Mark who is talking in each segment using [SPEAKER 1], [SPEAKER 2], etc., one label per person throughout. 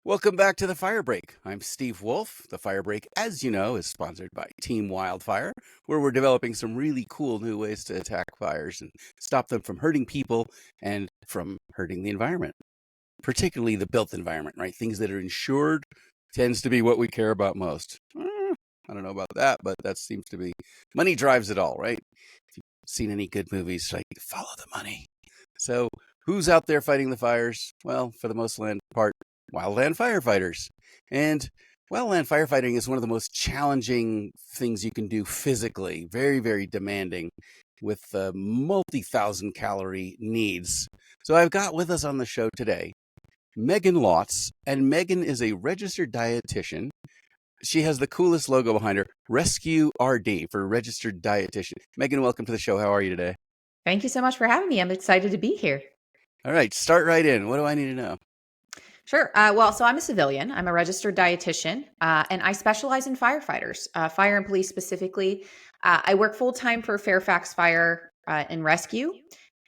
[SPEAKER 1] Welcome back to the Fire Break. I'm Steve Wolf. The Fire Break, as you know, is sponsored by Team Wildfire, where we're developing some really cool new ways to attack fires and stop them from hurting people and from hurting the environment, particularly the built environment, right? Things that are insured tends to be what we care about most. I don't know about that, but that seems to be money drives it all, right? If you've seen any good movies, like follow the money. So who's out there fighting the fires? Well, for the most part, wildland firefighters. And wildland firefighting is one of the most challenging things you can do physically, very, very demanding with multi-thousand calorie needs. So I've got with us on the show today Megan Lautz, and Megan is a registered dietitian. She has the coolest logo behind her, Rescue RD for registered dietitian. Megan, welcome to the show. How are you today?
[SPEAKER 2] Thank you so much for having me. I'm excited to be here.
[SPEAKER 1] All right, start right in. What do I need to know?
[SPEAKER 2] Sure. So I'm a civilian. I'm a registered dietitian, and I specialize in firefighters, fire and police specifically. I work full time for Fairfax Fire and Rescue,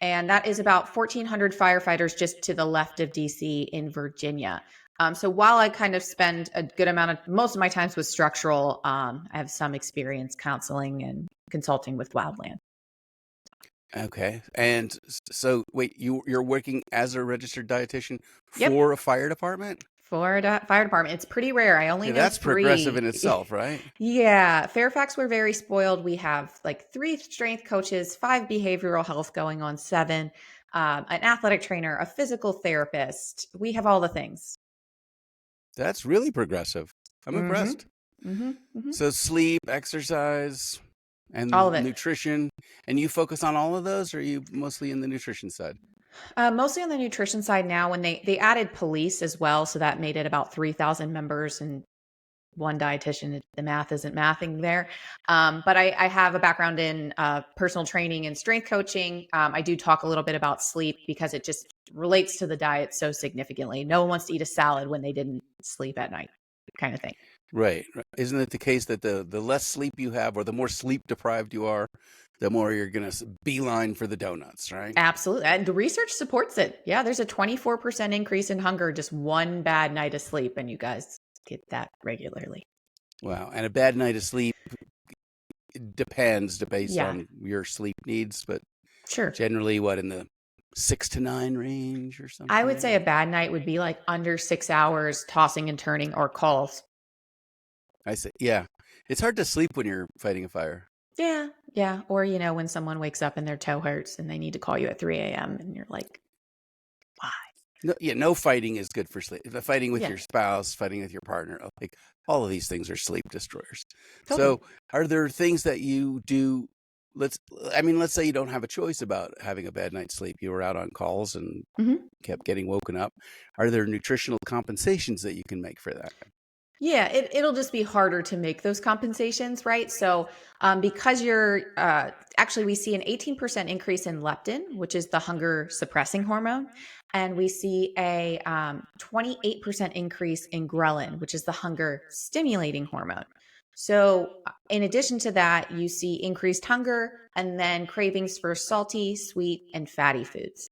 [SPEAKER 2] and that is about 1,400 firefighters just to the left of DC in Virginia. So while I kind of spend a good amount of most of my times with structural, I have some experience counseling and consulting with wildland.
[SPEAKER 1] Okay. And so, wait, you're working as a registered dietitian
[SPEAKER 2] Yep.
[SPEAKER 1] for a fire department?
[SPEAKER 2] Florida Fire Department. It's pretty rare. I only
[SPEAKER 1] Yeah,
[SPEAKER 2] know
[SPEAKER 1] that's progressive in
[SPEAKER 2] three.
[SPEAKER 1] itself, right?
[SPEAKER 2] Yeah, Fairfax, we're very spoiled. We have like 3 strength coaches, 5 behavioral health going on 7, an athletic trainer, a physical therapist. We have all the things.
[SPEAKER 1] That's really progressive. I'm
[SPEAKER 2] Mm-hmm.
[SPEAKER 1] impressed.
[SPEAKER 2] Mm-hmm. Mm-hmm.
[SPEAKER 1] So, sleep, exercise,
[SPEAKER 2] All
[SPEAKER 1] and
[SPEAKER 2] of it.
[SPEAKER 1] nutrition. And you focus on all of those, or are you mostly in the nutrition side?
[SPEAKER 2] Mostly on the nutrition side now. When they added police as well, so that made it about 3,000 members and one dietitian. The math isn't mathing there. But I have a background in personal training and strength coaching. I do talk a little bit about sleep because it just relates to the diet so significantly. No one wants to eat a salad when they didn't sleep at night, kind of thing.
[SPEAKER 1] Right. Isn't it the case that the less sleep you have, or the more sleep deprived you are, the more you're going to beeline for the donuts, right?
[SPEAKER 2] Absolutely. And the research supports it. Yeah, there's a 24% increase in hunger, just one bad night of sleep. And you guys get that regularly.
[SPEAKER 1] Wow. And a bad night of sleep depends based
[SPEAKER 2] Yeah,
[SPEAKER 1] on your sleep needs, but
[SPEAKER 2] sure.
[SPEAKER 1] generally what, in the 6 to 9 range or
[SPEAKER 2] I would say
[SPEAKER 1] something?
[SPEAKER 2] a bad night would be like under 6 hours tossing and turning or calls.
[SPEAKER 1] I say, yeah. It's hard to sleep when you're fighting a fire.
[SPEAKER 2] Yeah, yeah. Or, when someone wakes up and their toe hurts and they need to call you at 3 a.m. and you're like, why?
[SPEAKER 1] No, yeah, no fighting is good for sleep. Fighting with
[SPEAKER 2] Yeah,
[SPEAKER 1] your spouse, fighting with your partner, like all of these things are sleep destroyers.
[SPEAKER 2] totally.
[SPEAKER 1] So, are there things that you do? Let's say you don't have a choice about having a bad night's sleep. You were out on calls and
[SPEAKER 2] Hmm.
[SPEAKER 1] kept getting woken up. Are there nutritional compensations that you can make for that?
[SPEAKER 2] Yeah, it'll just be harder to make those compensations, right? So, because actually, we see an 18% increase in leptin, which is the hunger suppressing hormone. And we see a 28% increase in ghrelin, which is the hunger stimulating hormone. So, in addition to that, you see increased hunger and then cravings for salty, sweet, and fatty foods.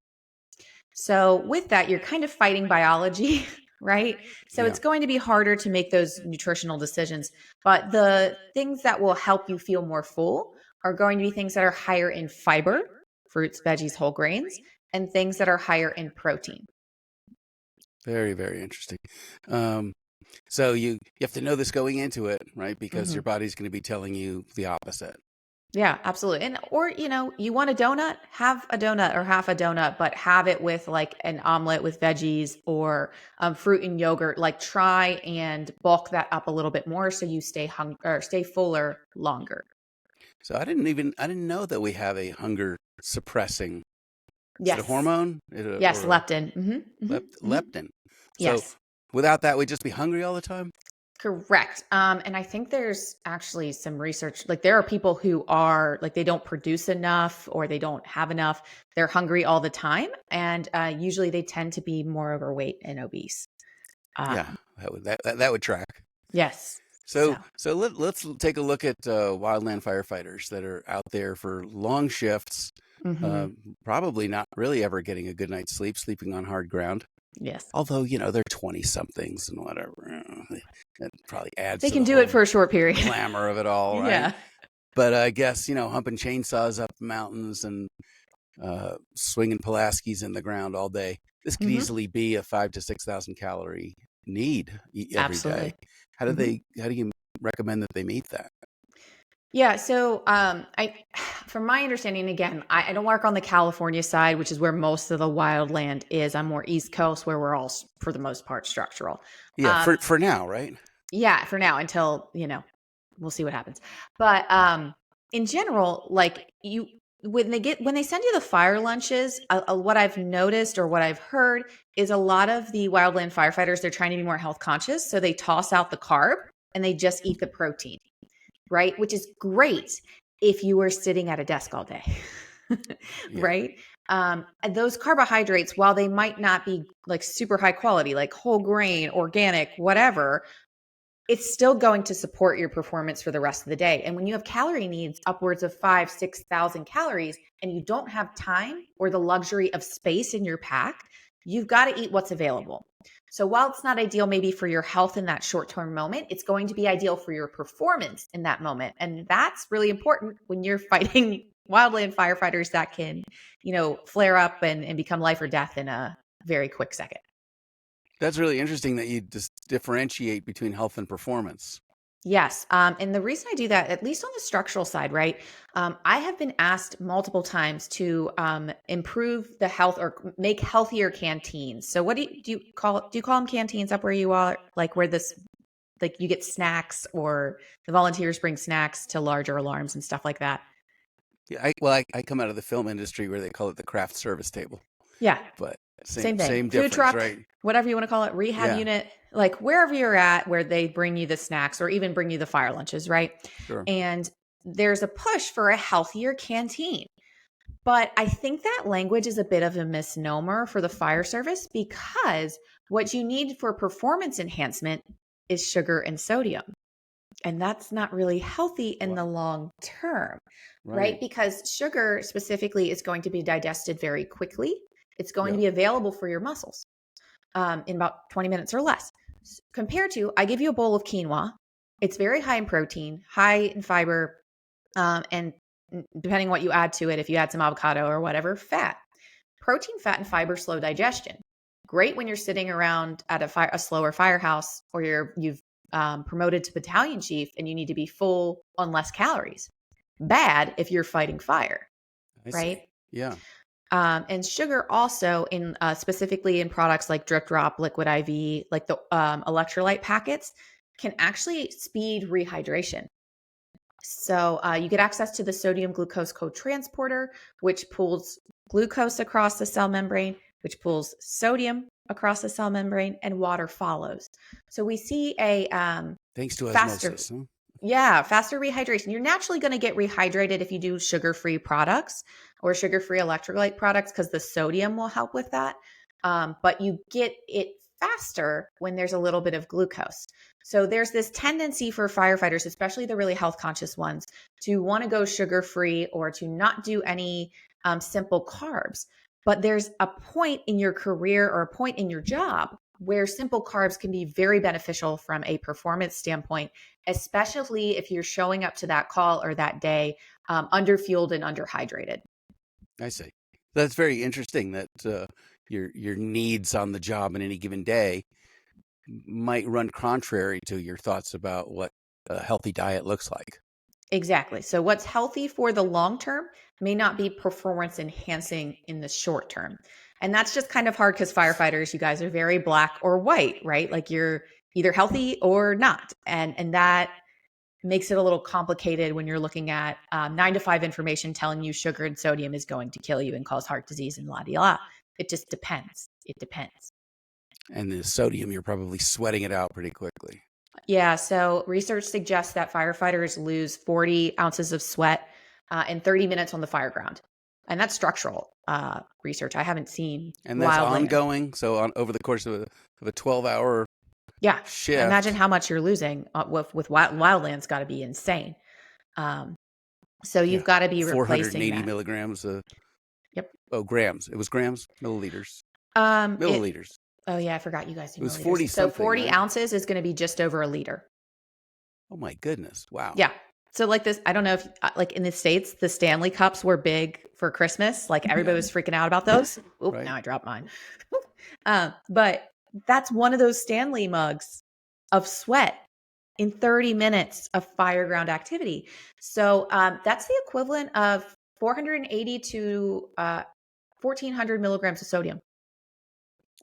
[SPEAKER 2] So, with that, you're kind of fighting biology, right? So,
[SPEAKER 1] Yeah.
[SPEAKER 2] it's going to be harder to make those nutritional decisions. But the things that will help you feel more full are going to be things that are higher in fiber, fruits, veggies, whole grains, and things that are higher in protein.
[SPEAKER 1] Very, very interesting. Um, so you have to know this going into it, right? Because
[SPEAKER 2] Hmm.
[SPEAKER 1] your body's going to be telling you the opposite.
[SPEAKER 2] Yeah, absolutely. And or you want a donut, have a donut or half a donut, but have it with like an omelet with veggies or fruit and yogurt. Like try and bulk that up a little bit more so you stay or stay fuller longer.
[SPEAKER 1] So I didn't know that we have a hunger suppressing. Is it a
[SPEAKER 2] Yes.
[SPEAKER 1] hormone?
[SPEAKER 2] Yes,
[SPEAKER 1] Or
[SPEAKER 2] leptin.
[SPEAKER 1] leptin? So
[SPEAKER 2] Yes.
[SPEAKER 1] without that, we'd just be hungry all the time.
[SPEAKER 2] Correct. And I think there's actually some research. Like there are people who are like they don't produce enough or they don't have enough. They're hungry all the time, and usually they tend to be more overweight and obese.
[SPEAKER 1] Yeah,
[SPEAKER 2] Um,
[SPEAKER 1] that would track.
[SPEAKER 2] yes.
[SPEAKER 1] So
[SPEAKER 2] So.
[SPEAKER 1] so let's take a look at wildland firefighters that are out there for long shifts,
[SPEAKER 2] Hmm.
[SPEAKER 1] uh, probably not really ever getting a good night's sleep, sleeping on hard ground.
[SPEAKER 2] Yes.
[SPEAKER 1] Although, they're 20 somethings and whatever. That probably adds
[SPEAKER 2] They
[SPEAKER 1] to
[SPEAKER 2] can
[SPEAKER 1] the
[SPEAKER 2] do it
[SPEAKER 1] whole
[SPEAKER 2] for a short period.
[SPEAKER 1] glamour of it all, right?
[SPEAKER 2] Yeah.
[SPEAKER 1] But I guess, humping chainsaws up mountains and swinging Pulaskis in the ground all day. This could
[SPEAKER 2] Hmm.
[SPEAKER 1] easily be a 5 to 6,000 calorie need every day.
[SPEAKER 2] Absolutely.
[SPEAKER 1] How do you recommend that they meet that?
[SPEAKER 2] Yeah, so from my understanding, again, I don't work on the California side, which is where most of the wildland is. I'm more East Coast, where we're all, for the most part, structural.
[SPEAKER 1] Yeah,
[SPEAKER 2] Um,
[SPEAKER 1] for now, right?
[SPEAKER 2] yeah, for now, until we'll see what happens. But in general, like when they send you the fire lunches, what I've noticed or what I've heard is a lot of the wildland firefighters, they're trying to be more health conscious, so they toss out the carb and they just eat the protein, right? Which is great if you were sitting at a desk all day,
[SPEAKER 1] Yeah.
[SPEAKER 2] right? And those carbohydrates, while they might not be like super high quality, like whole grain, organic, whatever, it's still going to support your performance for the rest of the day. And when you have calorie needs upwards of 6,000 calories and you don't have time or the luxury of space in your pack, you've got to eat what's available. So while it's not ideal maybe for your health in that short-term moment, it's going to be ideal for your performance in that moment. And that's really important when you're fighting wildland firefighters that can, flare up and become life or death in a very quick second.
[SPEAKER 1] That's really interesting that you just differentiate between health and performance.
[SPEAKER 2] Yes. And the reason I do that, at least on the structural side, right? I have been asked multiple times to improve the health or make healthier canteens. So what do you call them canteens up where you are? Like where like you get snacks or the volunteers bring snacks to larger alarms and stuff like that.
[SPEAKER 1] Yeah, I come out of the film industry where they call it the craft service table,
[SPEAKER 2] Yeah.
[SPEAKER 1] but same
[SPEAKER 2] Same thing.
[SPEAKER 1] same
[SPEAKER 2] Food
[SPEAKER 1] difference,
[SPEAKER 2] truck,
[SPEAKER 1] right?
[SPEAKER 2] whatever you want to call it, rehab
[SPEAKER 1] Yeah,
[SPEAKER 2] unit, like wherever you're at where they bring you the snacks or even bring you the fire lunches, right?
[SPEAKER 1] sure.
[SPEAKER 2] And there's a push for a healthier canteen. But I think that language is a bit of a misnomer for the fire service because what you need for performance enhancement is sugar and sodium. And that's not really healthy in the
[SPEAKER 1] Wow.
[SPEAKER 2] long term, right?
[SPEAKER 1] Right.
[SPEAKER 2] Because sugar specifically is going to be digested very quickly. It's going to
[SPEAKER 1] Yep.
[SPEAKER 2] be available for your muscles in about 20 minutes or less. Compared to, I give you a bowl of quinoa. It's very high in protein, high in fiber, and depending what you add to it, if you add some avocado or whatever, fat. Protein, fat, and fiber slow digestion. Great when you're sitting around at a slower firehouse or you've promoted to battalion chief and you need to be full on less calories. Bad if you're fighting fire,
[SPEAKER 1] I
[SPEAKER 2] right?
[SPEAKER 1] see. Yeah.
[SPEAKER 2] And sugar also in specifically in products like Drip Drop, Liquid IV, like the electrolyte packets, can actually speed rehydration. So you get access to the sodium glucose co-transporter, which pulls glucose across the cell membrane, which pulls sodium across the cell membrane, and water follows. So we see a
[SPEAKER 1] Thanks to
[SPEAKER 2] faster,
[SPEAKER 1] osmosis, huh?
[SPEAKER 2] faster rehydration. You're naturally going to get rehydrated if you do sugar-free products or sugar-free electrolyte products because the sodium will help with that. But you get it faster when there's a little bit of glucose. So there's this tendency for firefighters, especially the really health conscious ones, to want to go sugar free or to not do any simple carbs. But there's a point in your career or a point in your job where simple carbs can be very beneficial from a performance standpoint, especially if you're showing up to that call or that day underfueled and underhydrated.
[SPEAKER 1] I see. That's very interesting that your needs on the job in any given day might run contrary to your thoughts about what a healthy diet looks like.
[SPEAKER 2] Exactly. So what's healthy for the long term may not be performance enhancing in the short term. And that's just kind of hard because firefighters, you guys are very black or white, right? Like you're either healthy or not. And that makes it a little complicated when you're looking at 9 to 5 information telling you sugar and sodium is going to kill you and cause heart disease and la di la. It just depends. It depends.
[SPEAKER 1] And the sodium, you're probably sweating it out pretty quickly.
[SPEAKER 2] Yeah, so research suggests that firefighters lose 40 ounces of sweat in 30 minutes on the fire ground. And that's structural research. I haven't seen
[SPEAKER 1] And that's
[SPEAKER 2] wildland.
[SPEAKER 1] ongoing. So over the course of a 12-hour
[SPEAKER 2] Yeah, imagine
[SPEAKER 1] shift,
[SPEAKER 2] how much you're losing with wildland's got to be insane. Um, so you've
[SPEAKER 1] yeah,
[SPEAKER 2] got to be replacing
[SPEAKER 1] 480
[SPEAKER 2] that.
[SPEAKER 1] milligrams.
[SPEAKER 2] Yep.
[SPEAKER 1] Oh, grams. It was grams, milliliters,
[SPEAKER 2] It
[SPEAKER 1] milliliters.
[SPEAKER 2] Oh yeah, I forgot you guys
[SPEAKER 1] It
[SPEAKER 2] do
[SPEAKER 1] was
[SPEAKER 2] milliliters.
[SPEAKER 1] 40
[SPEAKER 2] So
[SPEAKER 1] something,
[SPEAKER 2] 40
[SPEAKER 1] right?
[SPEAKER 2] ounces is going to be just over a liter.
[SPEAKER 1] Oh my goodness. Wow.
[SPEAKER 2] Yeah. So like this, I don't know if like in the States, the Stanley Cups were big for Christmas. Like everybody
[SPEAKER 1] Yeah,
[SPEAKER 2] was freaking out about those. Oop,
[SPEAKER 1] right.
[SPEAKER 2] now I dropped mine. But that's one of those Stanley mugs of sweat in 30 minutes of fireground activity. So that's the equivalent of 480 to 1400 milligrams of sodium.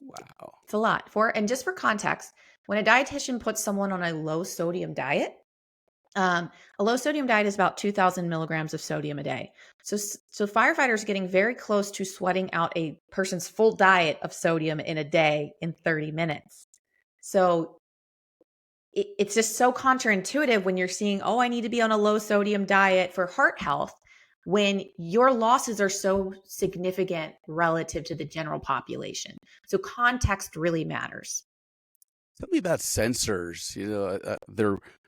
[SPEAKER 1] Wow.
[SPEAKER 2] It's a lot. And just for context, when a dietitian puts someone on a low sodium diet, a low sodium diet is about 2,000 milligrams of sodium a day. So firefighters are getting very close to sweating out a person's full diet of sodium in a day in 30 minutes. So it's just so counterintuitive when you're seeing, oh, I need to be on a low sodium diet for heart health, when your losses are so significant relative to the general population. So context really matters.
[SPEAKER 1] Tell me about sensors.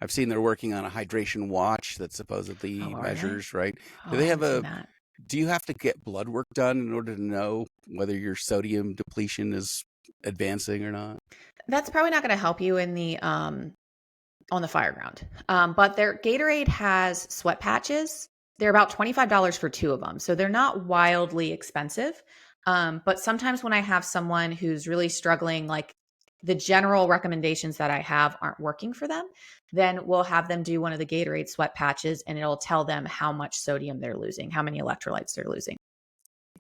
[SPEAKER 1] I've seen they're working on a hydration watch that
[SPEAKER 2] Oh,
[SPEAKER 1] supposedly
[SPEAKER 2] are they?
[SPEAKER 1] measures, right?
[SPEAKER 2] Oh,
[SPEAKER 1] Do
[SPEAKER 2] I
[SPEAKER 1] they have
[SPEAKER 2] haven't seen
[SPEAKER 1] a,
[SPEAKER 2] that.
[SPEAKER 1] do you have to get blood work done in order to know whether your sodium depletion is advancing or not?
[SPEAKER 2] That's probably not going to help you in the on the fireground. But their Gatorade has sweat patches. They're about $25 for two of them. So they're not wildly expensive. But sometimes when I have someone who's really struggling, like the general recommendations that I have aren't working for them, then we'll have them do one of the Gatorade sweat patches and it'll tell them how much sodium they're losing, how many electrolytes they're losing.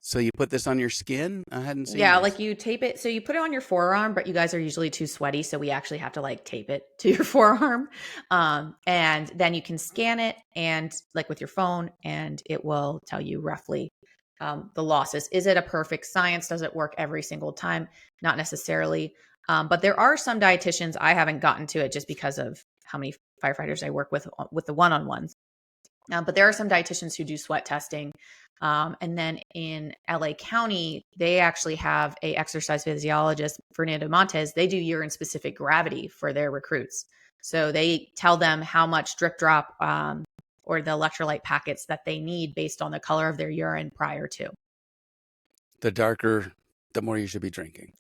[SPEAKER 1] So you put this on your skin? I hadn't seen
[SPEAKER 2] Yeah, like
[SPEAKER 1] this.
[SPEAKER 2] you tape it. So you put it on your forearm, but you guys are usually too sweaty. So we actually have to like tape it to your forearm. And then you can scan it and like with your phone, and it will tell you roughly the losses. Is it a perfect science? Does it work every single time? Not necessarily. But there are some dietitians, I haven't gotten to it just because of how many firefighters I work with the one-on-ones. But there are some dietitians who do sweat testing. And then in LA County, they actually have a exercise physiologist, Fernando Montes. They do urine specific gravity for their recruits. So they tell them how much drip drop or the electrolyte packets that they need based on the color of their urine prior to.
[SPEAKER 1] The darker, the more you should be drinking.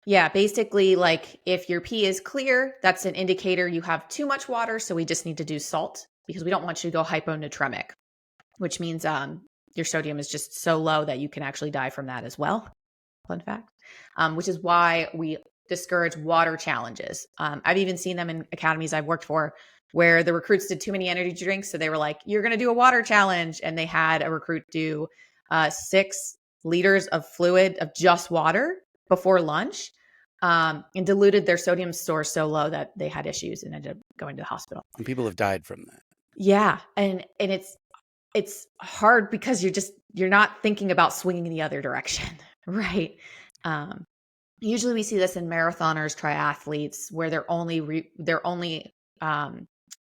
[SPEAKER 2] Yeah, basically, like if your pee is clear, that's an indicator you have too much water. So we just need to do salt because we don't want you to go hyponatremic, which means your sodium is just so low that you can actually die from that as well. Fun fact. Which is why we discourage water challenges. I've even seen them in academies I've worked for where the recruits did too many energy drinks. So they were like, you're going to do a water challenge. And they had a recruit do 6 liters of fluid of just water before lunch and diluted their sodium source so low that they had issues and ended up going to the hospital.
[SPEAKER 1] And people have died from that.
[SPEAKER 2] Yeah. And it's hard because you're not thinking about swinging in the other direction, right? Usually we see this in marathoners, triathletes, where they're only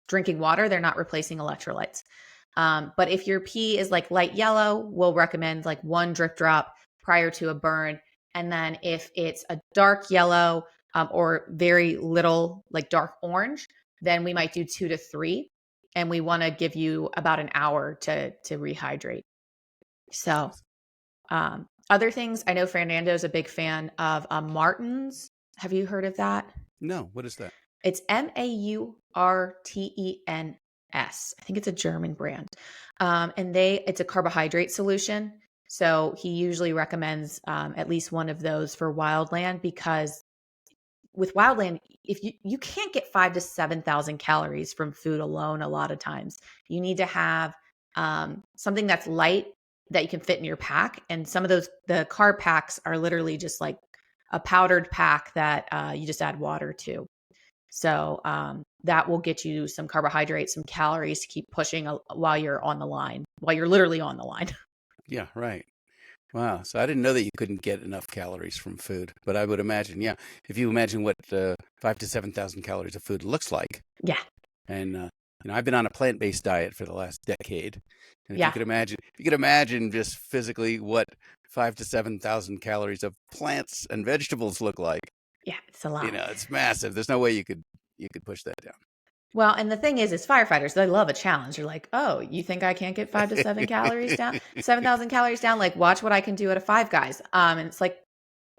[SPEAKER 2] drinking water, they're not replacing electrolytes. But if your pee is like light yellow, we'll recommend like 1 drip drop prior to a burn. And then if it's a dark yellow or very little, like dark orange, then we might do 2 to 3. And we want to give you about an hour to rehydrate. So other things, I know Fernando's a big fan of Martin's. Have you heard of that?
[SPEAKER 1] No, what is that?
[SPEAKER 2] It's Maurtens. I think it's a German brand. And it's a carbohydrate solution. So he usually recommends at least one of those for wildland because with wildland, if you can't get 5 to 7,000 calories from food alone, a lot of times you need to have something that's light that you can fit in your pack. And some of the carb packs are literally just like a powdered pack that you just add water to. So that will get you some carbohydrates, some calories to keep pushing while you're on the line, while you're literally on the line.
[SPEAKER 1] Yeah, right. Wow. So I didn't know that you couldn't get enough calories from food, but I would imagine, yeah, if you imagine what 5 to 7,000 calories of food looks like,
[SPEAKER 2] Yeah.
[SPEAKER 1] and I've been on a plant-based diet for the last decade, and
[SPEAKER 2] Yeah.
[SPEAKER 1] if you could imagine just physically what 5 to 7,000 calories of plants and vegetables look like,
[SPEAKER 2] Yeah. It's a lot.
[SPEAKER 1] it's massive. There's no way you could push that down.
[SPEAKER 2] Well, and the thing is firefighters, they love a challenge. You're like, oh, you think I can't get 5 to 7 calories down, 7,000 calories down? Like, watch what I can do at a Five Guys. And it's like,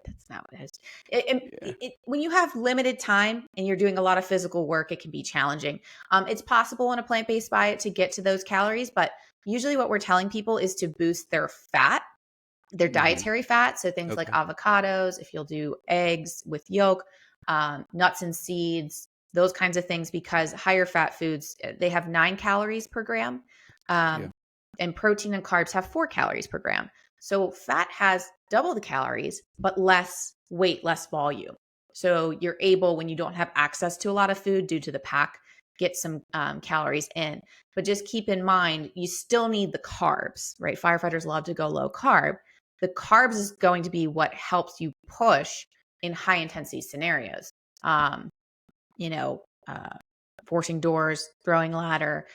[SPEAKER 2] That's not what it is.
[SPEAKER 1] Yeah.
[SPEAKER 2] When you have limited time and you're doing a lot of physical work, it can be challenging. It's possible in a plant-based diet to get to those calories, but usually what we're telling people is to boost their fat, their
[SPEAKER 1] Hmm.
[SPEAKER 2] dietary fat. So things like
[SPEAKER 1] Okay.
[SPEAKER 2] avocados, if you'll do eggs with yolk, nuts and seeds, those kinds of things, because higher fat foods, they have 9 calories per gram.
[SPEAKER 1] Yeah.
[SPEAKER 2] Um, and protein and carbs have 4 calories per gram. So fat has double the calories, but less weight, less volume. So you're able, when you don't have access to a lot of food due to the pack, get some calories in. But just keep in mind, you still need the carbs, right? Firefighters love to go low carb. The carbs is going to be what helps you push in high intensity scenarios. Um, you know, forcing doors, throwing ladder,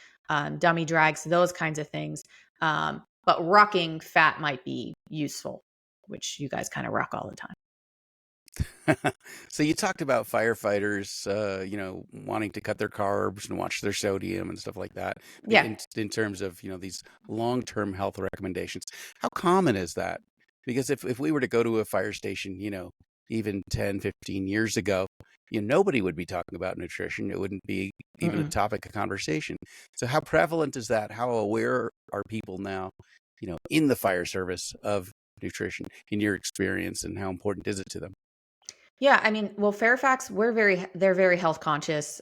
[SPEAKER 2] dummy drags, those kinds of things. But rucking fat might be useful, which you guys kind of ruck all the time.
[SPEAKER 1] So you talked about firefighters, wanting to cut their carbs and watch their sodium and stuff like that
[SPEAKER 2] Yeah.
[SPEAKER 1] in terms of, these long-term health recommendations. How common is that? Because if we were to go to a fire station, even 10, 15 years ago, nobody would be talking about nutrition. It wouldn't be even a
[SPEAKER 2] Mm-mm.
[SPEAKER 1] topic of conversation. So how prevalent is that? How aware are people now, in the fire service of nutrition in your experience, and how important is it to them?
[SPEAKER 2] Yeah, I mean, well, Fairfax, they're very health conscious,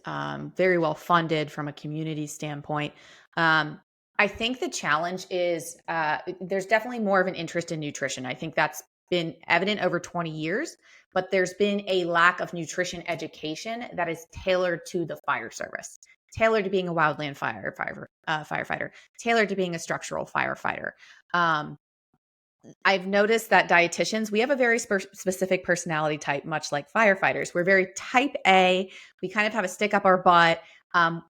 [SPEAKER 2] very well funded from a community standpoint. Um, I think the challenge is there's definitely more of an interest in nutrition. I think that's been evident over 20 years, but there's been a lack of nutrition education that is tailored to the fire service, tailored to being a wildland firefighter, tailored to being a structural firefighter. Um, I've noticed that dietitians, we have a very specific personality type, much like firefighters. We're very type A. We kind of have a stick up our butt.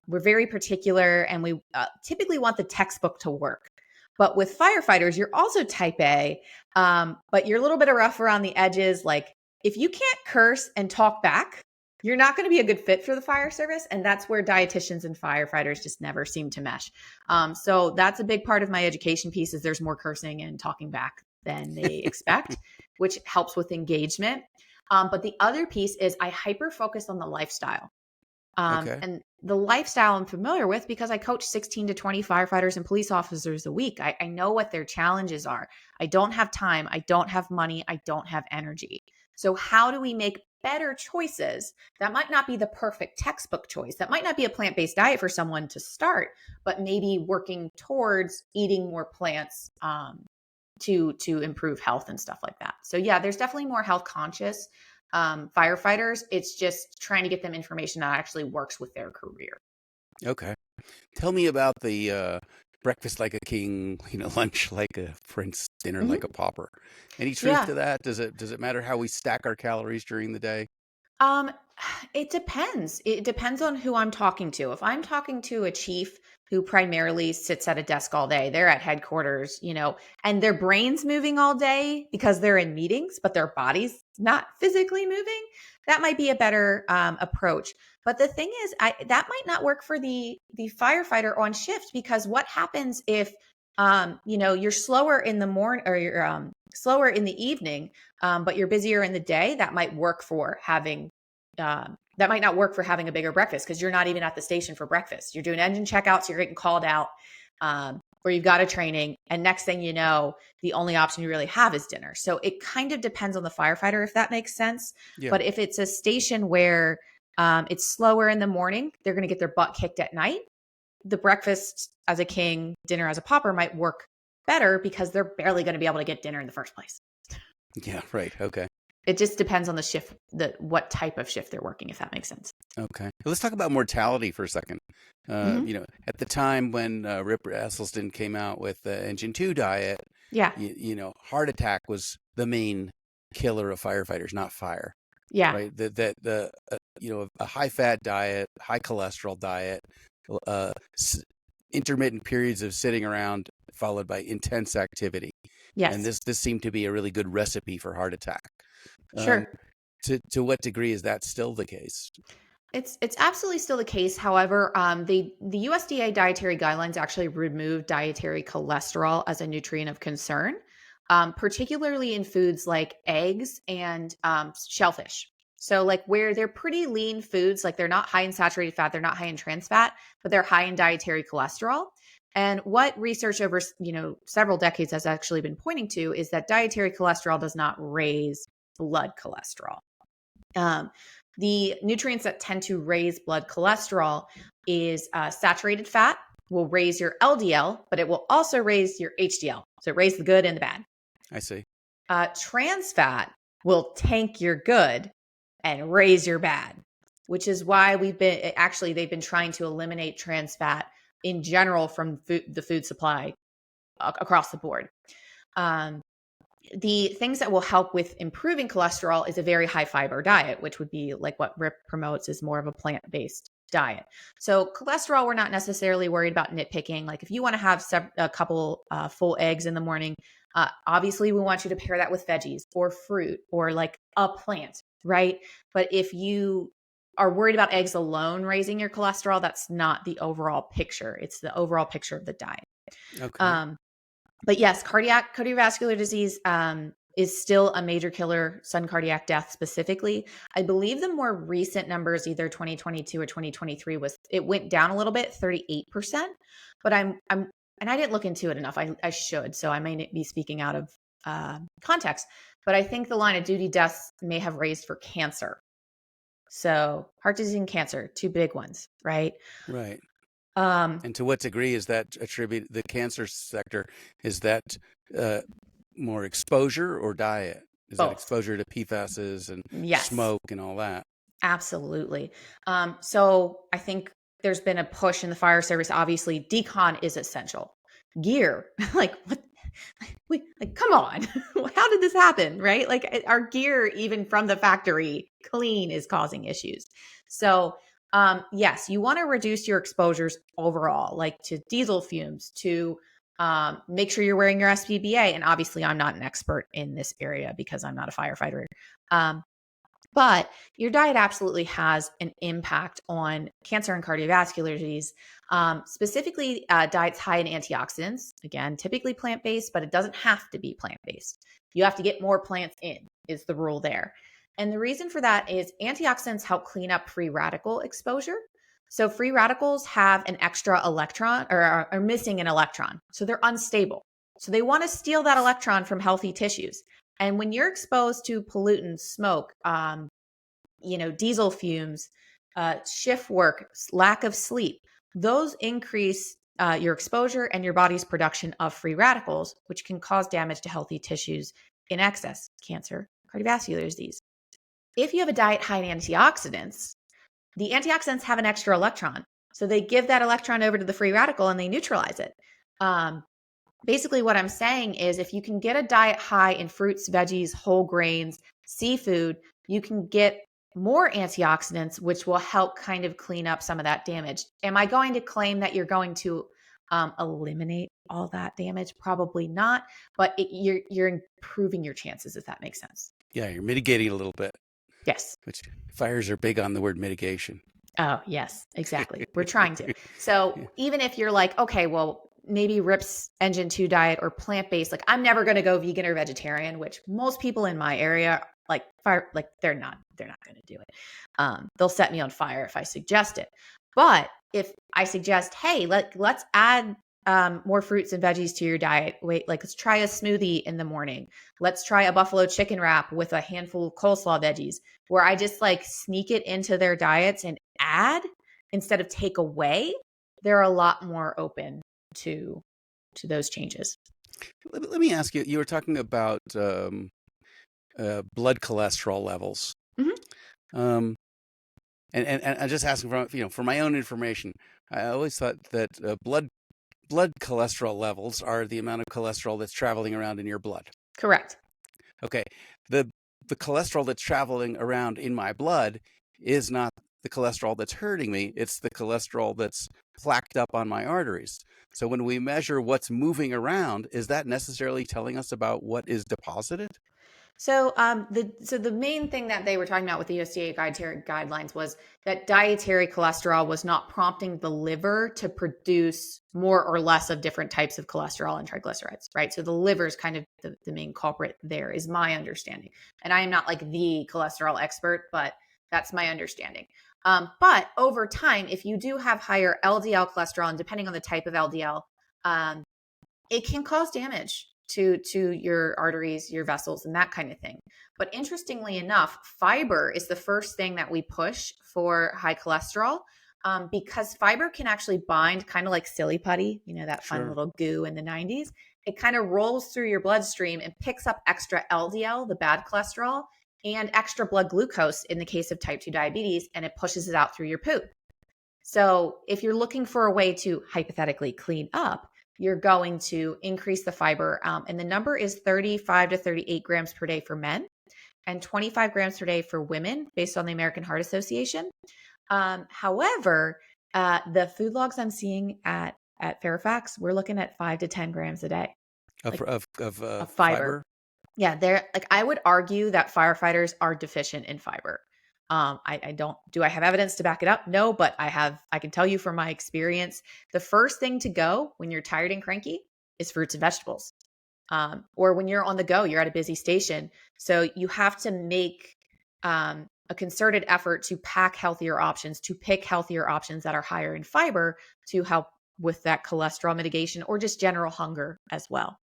[SPEAKER 2] We're very particular, and we typically want the textbook to work. But with firefighters, you're also type A, but you're a little bit rough around the edges. Like, if you can't curse and talk back, you're not going to be a good fit for the fire service. And that's where dietitians and firefighters just never seem to mesh. So that's a big part of my education piece, is there's more cursing and talking back than they expect, which helps with engagement. But the other piece is I hyper focus on the lifestyle.
[SPEAKER 1] Okay.
[SPEAKER 2] And the lifestyle I'm familiar with because I coach 16 to 20 firefighters and police officers a week. I know what their challenges are. I don't have time. I don't have money. I don't have energy. So, how do we make better choices? That might not be the perfect textbook choice. That might not be a plant based diet for someone to start, but maybe working towards eating more plants to improve health and stuff like that. So, yeah, there's definitely more health conscious firefighters. It's just trying to get them information that actually works with their career.
[SPEAKER 1] Okay. Tell me about the breakfast like a king, lunch like a prince, dinner like a
[SPEAKER 2] Hmm.
[SPEAKER 1] pauper. Any truth
[SPEAKER 2] Yeah.
[SPEAKER 1] to that? Does it matter how we stack our calories during the day?
[SPEAKER 2] Um, it depends. It depends on who I'm talking to. If I'm talking to a chief who primarily sits at a desk all day, they're at headquarters, and their brain's moving all day because they're in meetings, but their body's not physically moving, that might be a better approach. But the thing is, that might not work for the firefighter on shift, because what happens if you're slower in the morning, or you're slower in the evening, but you're busier in the day? That might not work for having a bigger breakfast, because you're not even at the station for breakfast. You're doing engine checkouts, you're getting called out, or you've got a training, and next thing you know, the only option you really have is dinner. So it kind of depends on the firefighter, if that makes sense.
[SPEAKER 1] Yeah.
[SPEAKER 2] But if it's a station where it's slower in the morning, they're going to get their butt kicked at night. The breakfast as a king, dinner as a pauper might work better, because they're barely going to be able to get dinner in the first place.
[SPEAKER 1] Yeah. Right. Okay.
[SPEAKER 2] It just depends on the shift, what type of shift they're working, if that makes sense.
[SPEAKER 1] Okay. Well, let's talk about mortality for a second.
[SPEAKER 2] Hmm.
[SPEAKER 1] At the time when Rip Esselstyn came out with the Engine 2 diet,
[SPEAKER 2] Yeah.
[SPEAKER 1] heart attack was the main killer of firefighters, not fire.
[SPEAKER 2] Yeah.
[SPEAKER 1] Right? A high fat diet, high cholesterol diet, uh, intermittent periods of sitting around followed by intense activity, and
[SPEAKER 2] Yes.
[SPEAKER 1] this seemed to be a really good recipe for heart attack. Um,
[SPEAKER 2] Sure.
[SPEAKER 1] to what degree is that still the case?
[SPEAKER 2] It's absolutely still the case. However, the USDA dietary guidelines actually removed dietary cholesterol as a nutrient of concern. particularly in foods like eggs and shellfish. So, like where they're pretty lean foods, like they're not high in saturated fat, they're not high in trans fat, but they're high in dietary cholesterol. And what research over several decades has actually been pointing to is that dietary cholesterol does not raise blood cholesterol. The nutrients that tend to raise blood cholesterol is saturated fat will raise your LDL, but it will also raise your HDL. So it raises the good and the bad.
[SPEAKER 1] I see.
[SPEAKER 2] Trans fat will tank your good and raise your bad, which is why they've been trying to eliminate trans fat in general from the food supply across the board. The things that will help with improving cholesterol is a very high fiber diet, which would be like what RIP promotes is more of a plant-based diet. So cholesterol, we're not necessarily worried about nitpicking. Like if you want to have a couple full eggs in the morning, obviously we want you to pair that with veggies or fruit or like a plant, right? But if you are worried about eggs alone raising your cholesterol, that's not the overall picture. It's the overall picture of the diet.
[SPEAKER 1] Okay.
[SPEAKER 2] But yes, cardiovascular disease is still a major killer, sudden cardiac death specifically. I believe the more recent numbers, either 2022 or 2023, it went down a little bit, 38%. But and I didn't look into it enough. I should, so I may be speaking out of context. But I think the line of duty deaths may have raised for cancer. So heart disease and cancer, two big ones, right?
[SPEAKER 1] Right. And to what degree is that attributed, the cancer sector, is that more exposure or diet? Is that
[SPEAKER 2] Both.
[SPEAKER 1] exposure to PFASs and
[SPEAKER 2] Yes.
[SPEAKER 1] smoke and all that?
[SPEAKER 2] Absolutely. So I think there's been a push in the fire service. Obviously, decon is essential. Gear, like what? Like, come on, how did this happen? Right? Like our gear, even from the factory, clean is causing issues. So yes, you want to reduce your exposures overall, like to diesel fumes, to make sure you're wearing your SPBA. And obviously, I'm not an expert in this area because I'm not a firefighter. But your diet absolutely has an impact on cancer and cardiovascular disease, specifically diets high in antioxidants. Again, typically plant-based, but it doesn't have to be plant-based. You have to get more plants in, is the rule there. And the reason for that is antioxidants help clean up free radical exposure. So free radicals have an extra electron or are missing an electron. So they're unstable. So they want to steal that electron from healthy tissues. And when you're exposed to pollutants, smoke, diesel fumes, shift work, lack of sleep, those increase your exposure and your body's production of free radicals, which can cause damage to healthy tissues in excess, cancer, cardiovascular disease. If you have a diet high in antioxidants, the antioxidants have an extra electron. So they give that electron over to the free radical and they neutralize it. Basically, what I'm saying is if you can get a diet high in fruits, veggies, whole grains, seafood, you can get more antioxidants, which will help kind of clean up some of that damage. Am I going to claim that you're going to eliminate all that damage? Probably not, but you're improving your chances, if that makes sense.
[SPEAKER 1] Yeah, you're mitigating a little bit.
[SPEAKER 2] Yes.
[SPEAKER 1] Which fires are big on the word mitigation.
[SPEAKER 2] Oh, yes, exactly. We're trying to. So even if you're like, okay, well, maybe RIP's Engine 2 diet or plant-based, like I'm never going to go vegan or vegetarian, which most people in my area they're not going to do it. They'll set me on fire if I suggest it. But if I suggest, hey, let's add more fruits and veggies to your diet. Let's try a smoothie in the morning. Let's try a buffalo chicken wrap with a handful of coleslaw veggies, where I just sneak it into their diets and add instead of take away. They're a lot more open to those changes.
[SPEAKER 1] Let me ask you, you were talking about blood cholesterol levels.
[SPEAKER 2] Mm-hmm.
[SPEAKER 1] And I'm just asking for my own information. I always thought that blood cholesterol levels are the amount of cholesterol that's traveling around in your blood.
[SPEAKER 2] Correct.
[SPEAKER 1] Okay. The cholesterol that's traveling around in my blood is not the cholesterol that's hurting me. It's the cholesterol that's plaqued up on my arteries. So when we measure what's moving around, is that necessarily telling us about what is deposited?
[SPEAKER 2] So the main thing that they were talking about with the USDA dietary guidelines was that dietary cholesterol was not prompting the liver to produce more or less of different types of cholesterol and triglycerides, right? So the liver is kind of the main culprit there, is my understanding. And I am not like the cholesterol expert, but that's my understanding. But over time, if you do have higher LDL cholesterol, and depending on the type of LDL, um, it can cause damage to your arteries, your vessels, and that kind of thing. But interestingly enough, fiber is the first thing that we push for high cholesterol, because fiber can actually bind, kind of like silly putty, that fun
[SPEAKER 1] Sure.
[SPEAKER 2] little goo in the 90s. It kind of rolls through your bloodstream and picks up extra LDL, the bad cholesterol, and extra blood glucose in the case of type 2 diabetes, and it pushes it out through your poop. So if you're looking for a way to hypothetically clean up, you're going to increase the fiber. And the number is 35 to 38 grams per day for men and 25 grams per day for women based on the American Heart Association. However, the food logs I'm seeing at Fairfax, we're looking at 5 to 10 grams a day
[SPEAKER 1] Of
[SPEAKER 2] like
[SPEAKER 1] of of
[SPEAKER 2] of fiber.
[SPEAKER 1] fiber.
[SPEAKER 2] Yeah, they're like, I would argue that firefighters are deficient in fiber. I don't, do I have evidence to back it up? No, but I can tell you from my experience, the first thing to go when you're tired and cranky is fruits and vegetables. Or when you're on the go, you're at a busy station. So you have to make a concerted effort to pack healthier options, to pick healthier options that are higher in fiber to help with that cholesterol mitigation or just general hunger as well.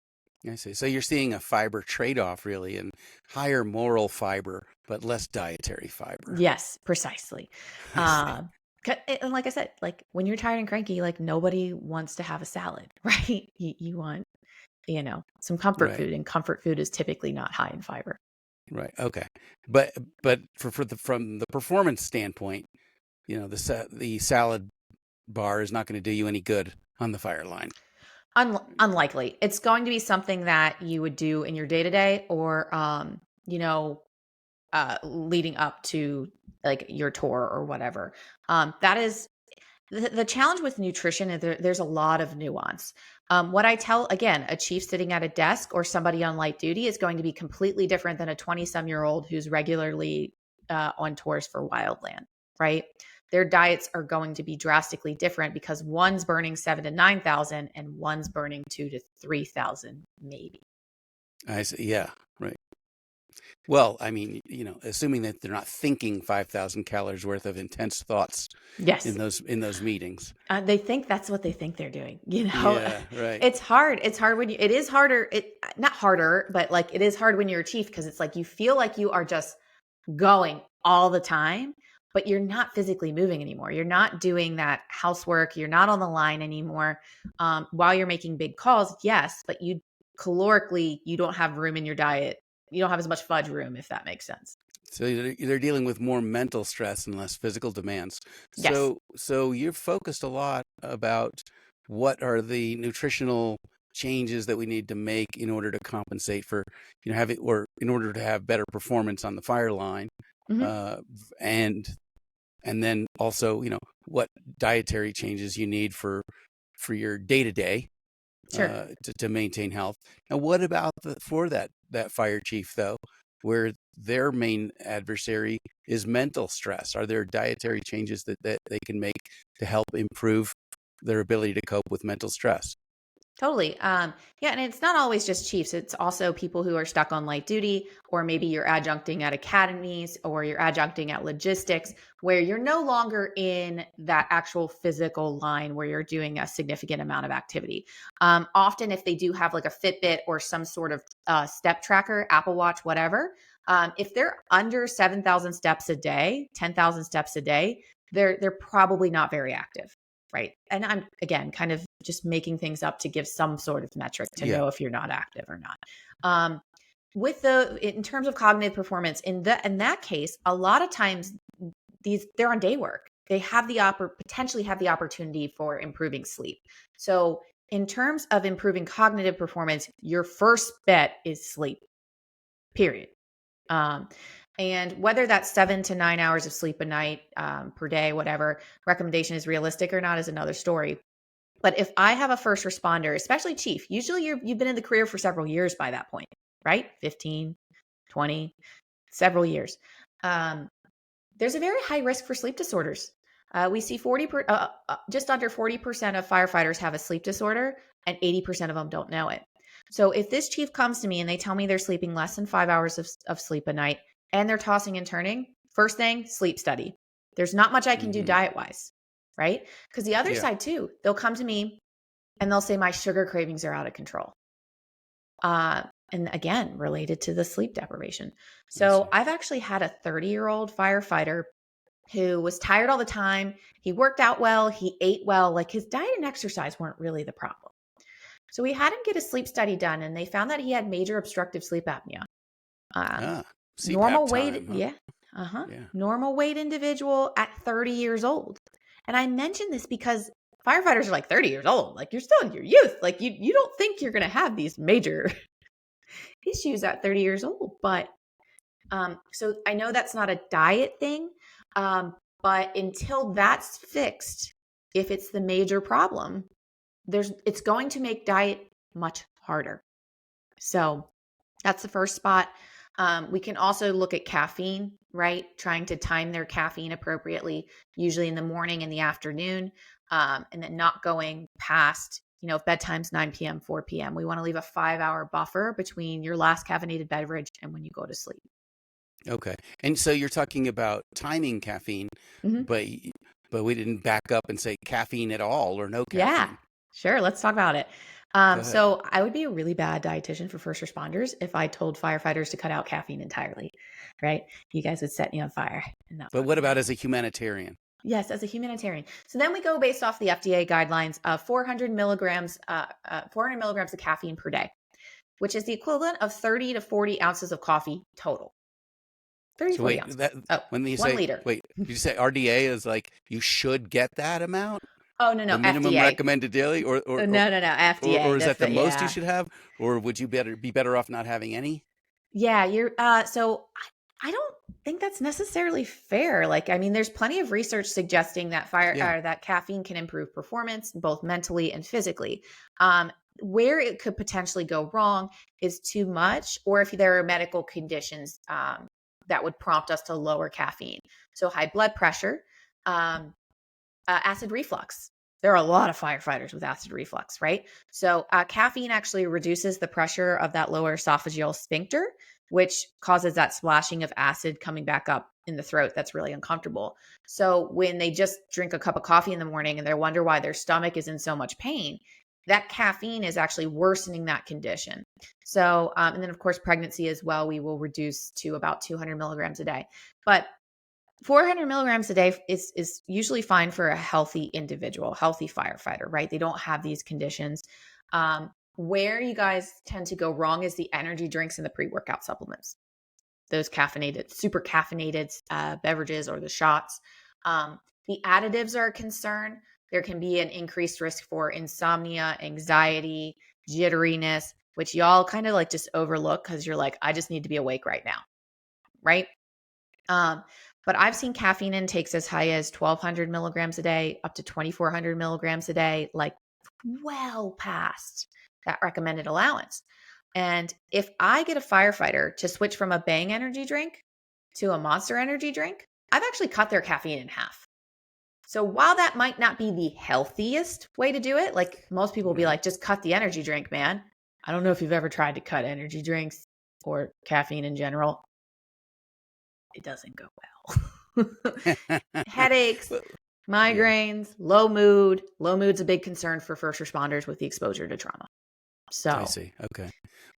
[SPEAKER 1] I see. So you're seeing a fiber trade-off really, and higher moral fiber, but less dietary fiber.
[SPEAKER 2] Yes, precisely.
[SPEAKER 1] I see.
[SPEAKER 2] And like I said, like when you're tired and cranky, like nobody wants to have a salad, right? You want, some comfort
[SPEAKER 1] Right.
[SPEAKER 2] food, and comfort food is typically not high in fiber.
[SPEAKER 1] Right. Okay. But for the from the performance standpoint, the salad bar is not going to do you any good on the fire line.
[SPEAKER 2] Unlikely. It's going to be something that you would do in your day to day, or leading up to like your tour or whatever. That is the challenge with nutrition. Is there's a lot of nuance. What I tell, again, a chief sitting at a desk or somebody on light duty is going to be completely different than a 20-some-year-old who's regularly on tours for wildland, right? Their diets are going to be drastically different because one's burning 7 to 9,000 and one's burning 2 to 3,000, maybe.
[SPEAKER 1] I see. Yeah. Right. Well, I mean, assuming that they're not thinking 5,000 calories worth of intense thoughts
[SPEAKER 2] Yes.
[SPEAKER 1] in those meetings.
[SPEAKER 2] They think that's what they think they're doing.
[SPEAKER 1] Yeah. Right.
[SPEAKER 2] It's hard. It's hard when it is harder. It not harder, but like it is hard when you're a chief, because it's like you feel like you are just going all the time, but you're not physically moving anymore. You're not doing that housework. You're not on the line anymore. While you're making big calls, yes, but calorically, you don't have room in your diet. You don't have as much fudge room, if that makes sense.
[SPEAKER 1] So they're dealing with more mental stress and less physical demands.
[SPEAKER 2] Yes.
[SPEAKER 1] So you've focused a lot about what are the nutritional changes that we need to make in order to compensate for, having, or in order to have better performance on the fire line,
[SPEAKER 2] Hmm.
[SPEAKER 1] uh, and and then also, what dietary changes you need for your day to day
[SPEAKER 2] Sure.
[SPEAKER 1] to maintain health. Now, what about for that fire chief though, where their main adversary is mental stress? Are there dietary changes that they can make to help improve their ability to cope with mental stress?
[SPEAKER 2] Totally. Yeah, and it's not always just chiefs. It's also people who are stuck on light duty, or maybe you're adjuncting at academies, or you're adjuncting at logistics, where you're no longer in that actual physical line where you're doing a significant amount of activity. Often, if they do have like a Fitbit or some sort of step tracker, Apple Watch, whatever, if they're under 7,000 steps a day, 10,000 steps a day, they're probably not very active. Right. And I'm, again, kind of just making things up to give some sort of metric to
[SPEAKER 1] Yeah.
[SPEAKER 2] know if you're not active or not. Um, in terms of cognitive performance, in that case, a lot of times they're on day work. They have potentially have the opportunity for improving sleep. So in terms of improving cognitive performance, your first bet is sleep, period. Um, and whether that's 7 to 9 hours of sleep a night, per day, whatever recommendation is realistic or not is another story. But if I have a first responder, especially chief, usually you've been in the career for several years by that point, right? 15. 20, several years. Um, there's a very high risk for sleep disorders. We see just under 40% of firefighters have a sleep disorder, and 80% of them don't know it. So if this chief comes to me and they tell me they're sleeping less than 5 hours of sleep a night and they're tossing and turning, first thing, sleep study. There's not much I can do diet wise, right? Because the other side too, they'll come to me and they'll say my sugar cravings are out of control. And again, related to the sleep deprivation. So I've actually had a 30-year-old firefighter who was tired all the time. He worked out well, he ate well, like his diet and exercise weren't really the problem. So we had him get a sleep study done, and they found that he had major obstructive sleep apnea. Normal weight,
[SPEAKER 1] huh?
[SPEAKER 2] yeah. Normal weight individual at 30 years old. And I mentioned this because firefighters are like 30 years old. Like you're still in your youth. Like you don't think you're going to have these major issues at 30 years old. But so I know that's not a diet thing. But until that's fixed, if it's the major problem, it's going to make diet much harder. So that's the first spot. We can also look at caffeine, right? Trying to time their caffeine appropriately, usually in the morning and the afternoon, and then not going past, if bedtime's 9 p.m., 4 p.m. We want to leave a 5-hour buffer between your last caffeinated beverage and when you go to sleep.
[SPEAKER 1] Okay. And so you're talking about timing caffeine, but we didn't back up and say caffeine at all or no caffeine.
[SPEAKER 2] Yeah, sure. Let's talk about it. So I would be a really bad dietitian for first responders if I told firefighters to cut out caffeine entirely, right? You guys would set me on fire.
[SPEAKER 1] But what about as a humanitarian?
[SPEAKER 2] Yes, as a humanitarian. So then we go based off the FDA guidelines of 400 milligrams of caffeine per day, which is the equivalent of 30 to 40 ounces of coffee total. 30 to 40 ounces.
[SPEAKER 1] When you
[SPEAKER 2] 1
[SPEAKER 1] say,
[SPEAKER 2] liter.
[SPEAKER 1] Wait, did you say RDA is like you should get that amount?
[SPEAKER 2] Oh, no,
[SPEAKER 1] The minimum
[SPEAKER 2] FDA.
[SPEAKER 1] recommended daily, or
[SPEAKER 2] No, FDA.
[SPEAKER 1] or is that the most you should have, or would you be better off not having any?
[SPEAKER 2] Yeah, so I don't think that's necessarily fair. Like, I mean, there's plenty of research suggesting that that caffeine can improve performance both mentally and physically. Where it could potentially go wrong is too much, or if there are medical conditions that would prompt us to lower caffeine. So high blood pressure, acid reflux. There are a lot of firefighters with acid reflux, right? So caffeine actually reduces the pressure of that lower esophageal sphincter, which causes that splashing of acid coming back up in the throat. That's really uncomfortable. So when they just drink a cup of coffee in the morning and they wonder why their stomach is in so much pain, that caffeine is actually worsening that condition. So, and then of course, pregnancy as well, we will reduce to about 200 milligrams a day. But 400 milligrams a day is usually fine for a healthy individual, healthy firefighter, right? They don't have these conditions. Where you guys tend to go wrong is the energy drinks and the pre-workout supplements, those caffeinated, super caffeinated beverages or the shots. The additives are a concern. There can be an increased risk for insomnia, anxiety, jitteriness, which y'all kind of like just overlook because you're like, I just need to be awake right now, right? But I've seen caffeine intakes as high as 1,200 milligrams a day, up to 2,400 milligrams a day, like well past that recommended allowance. And if I get a firefighter to switch from a Bang energy drink to a Monster energy drink, I've actually cut their caffeine in half. So while that might not be the healthiest way to do it, like most people will be like, just cut the energy drink, man. I don't know if you've ever tried to cut energy drinks or caffeine in general. It doesn't go well. Headaches, migraines, low mood. Low mood's a big concern for first responders with the exposure to trauma. So
[SPEAKER 1] I see. Okay.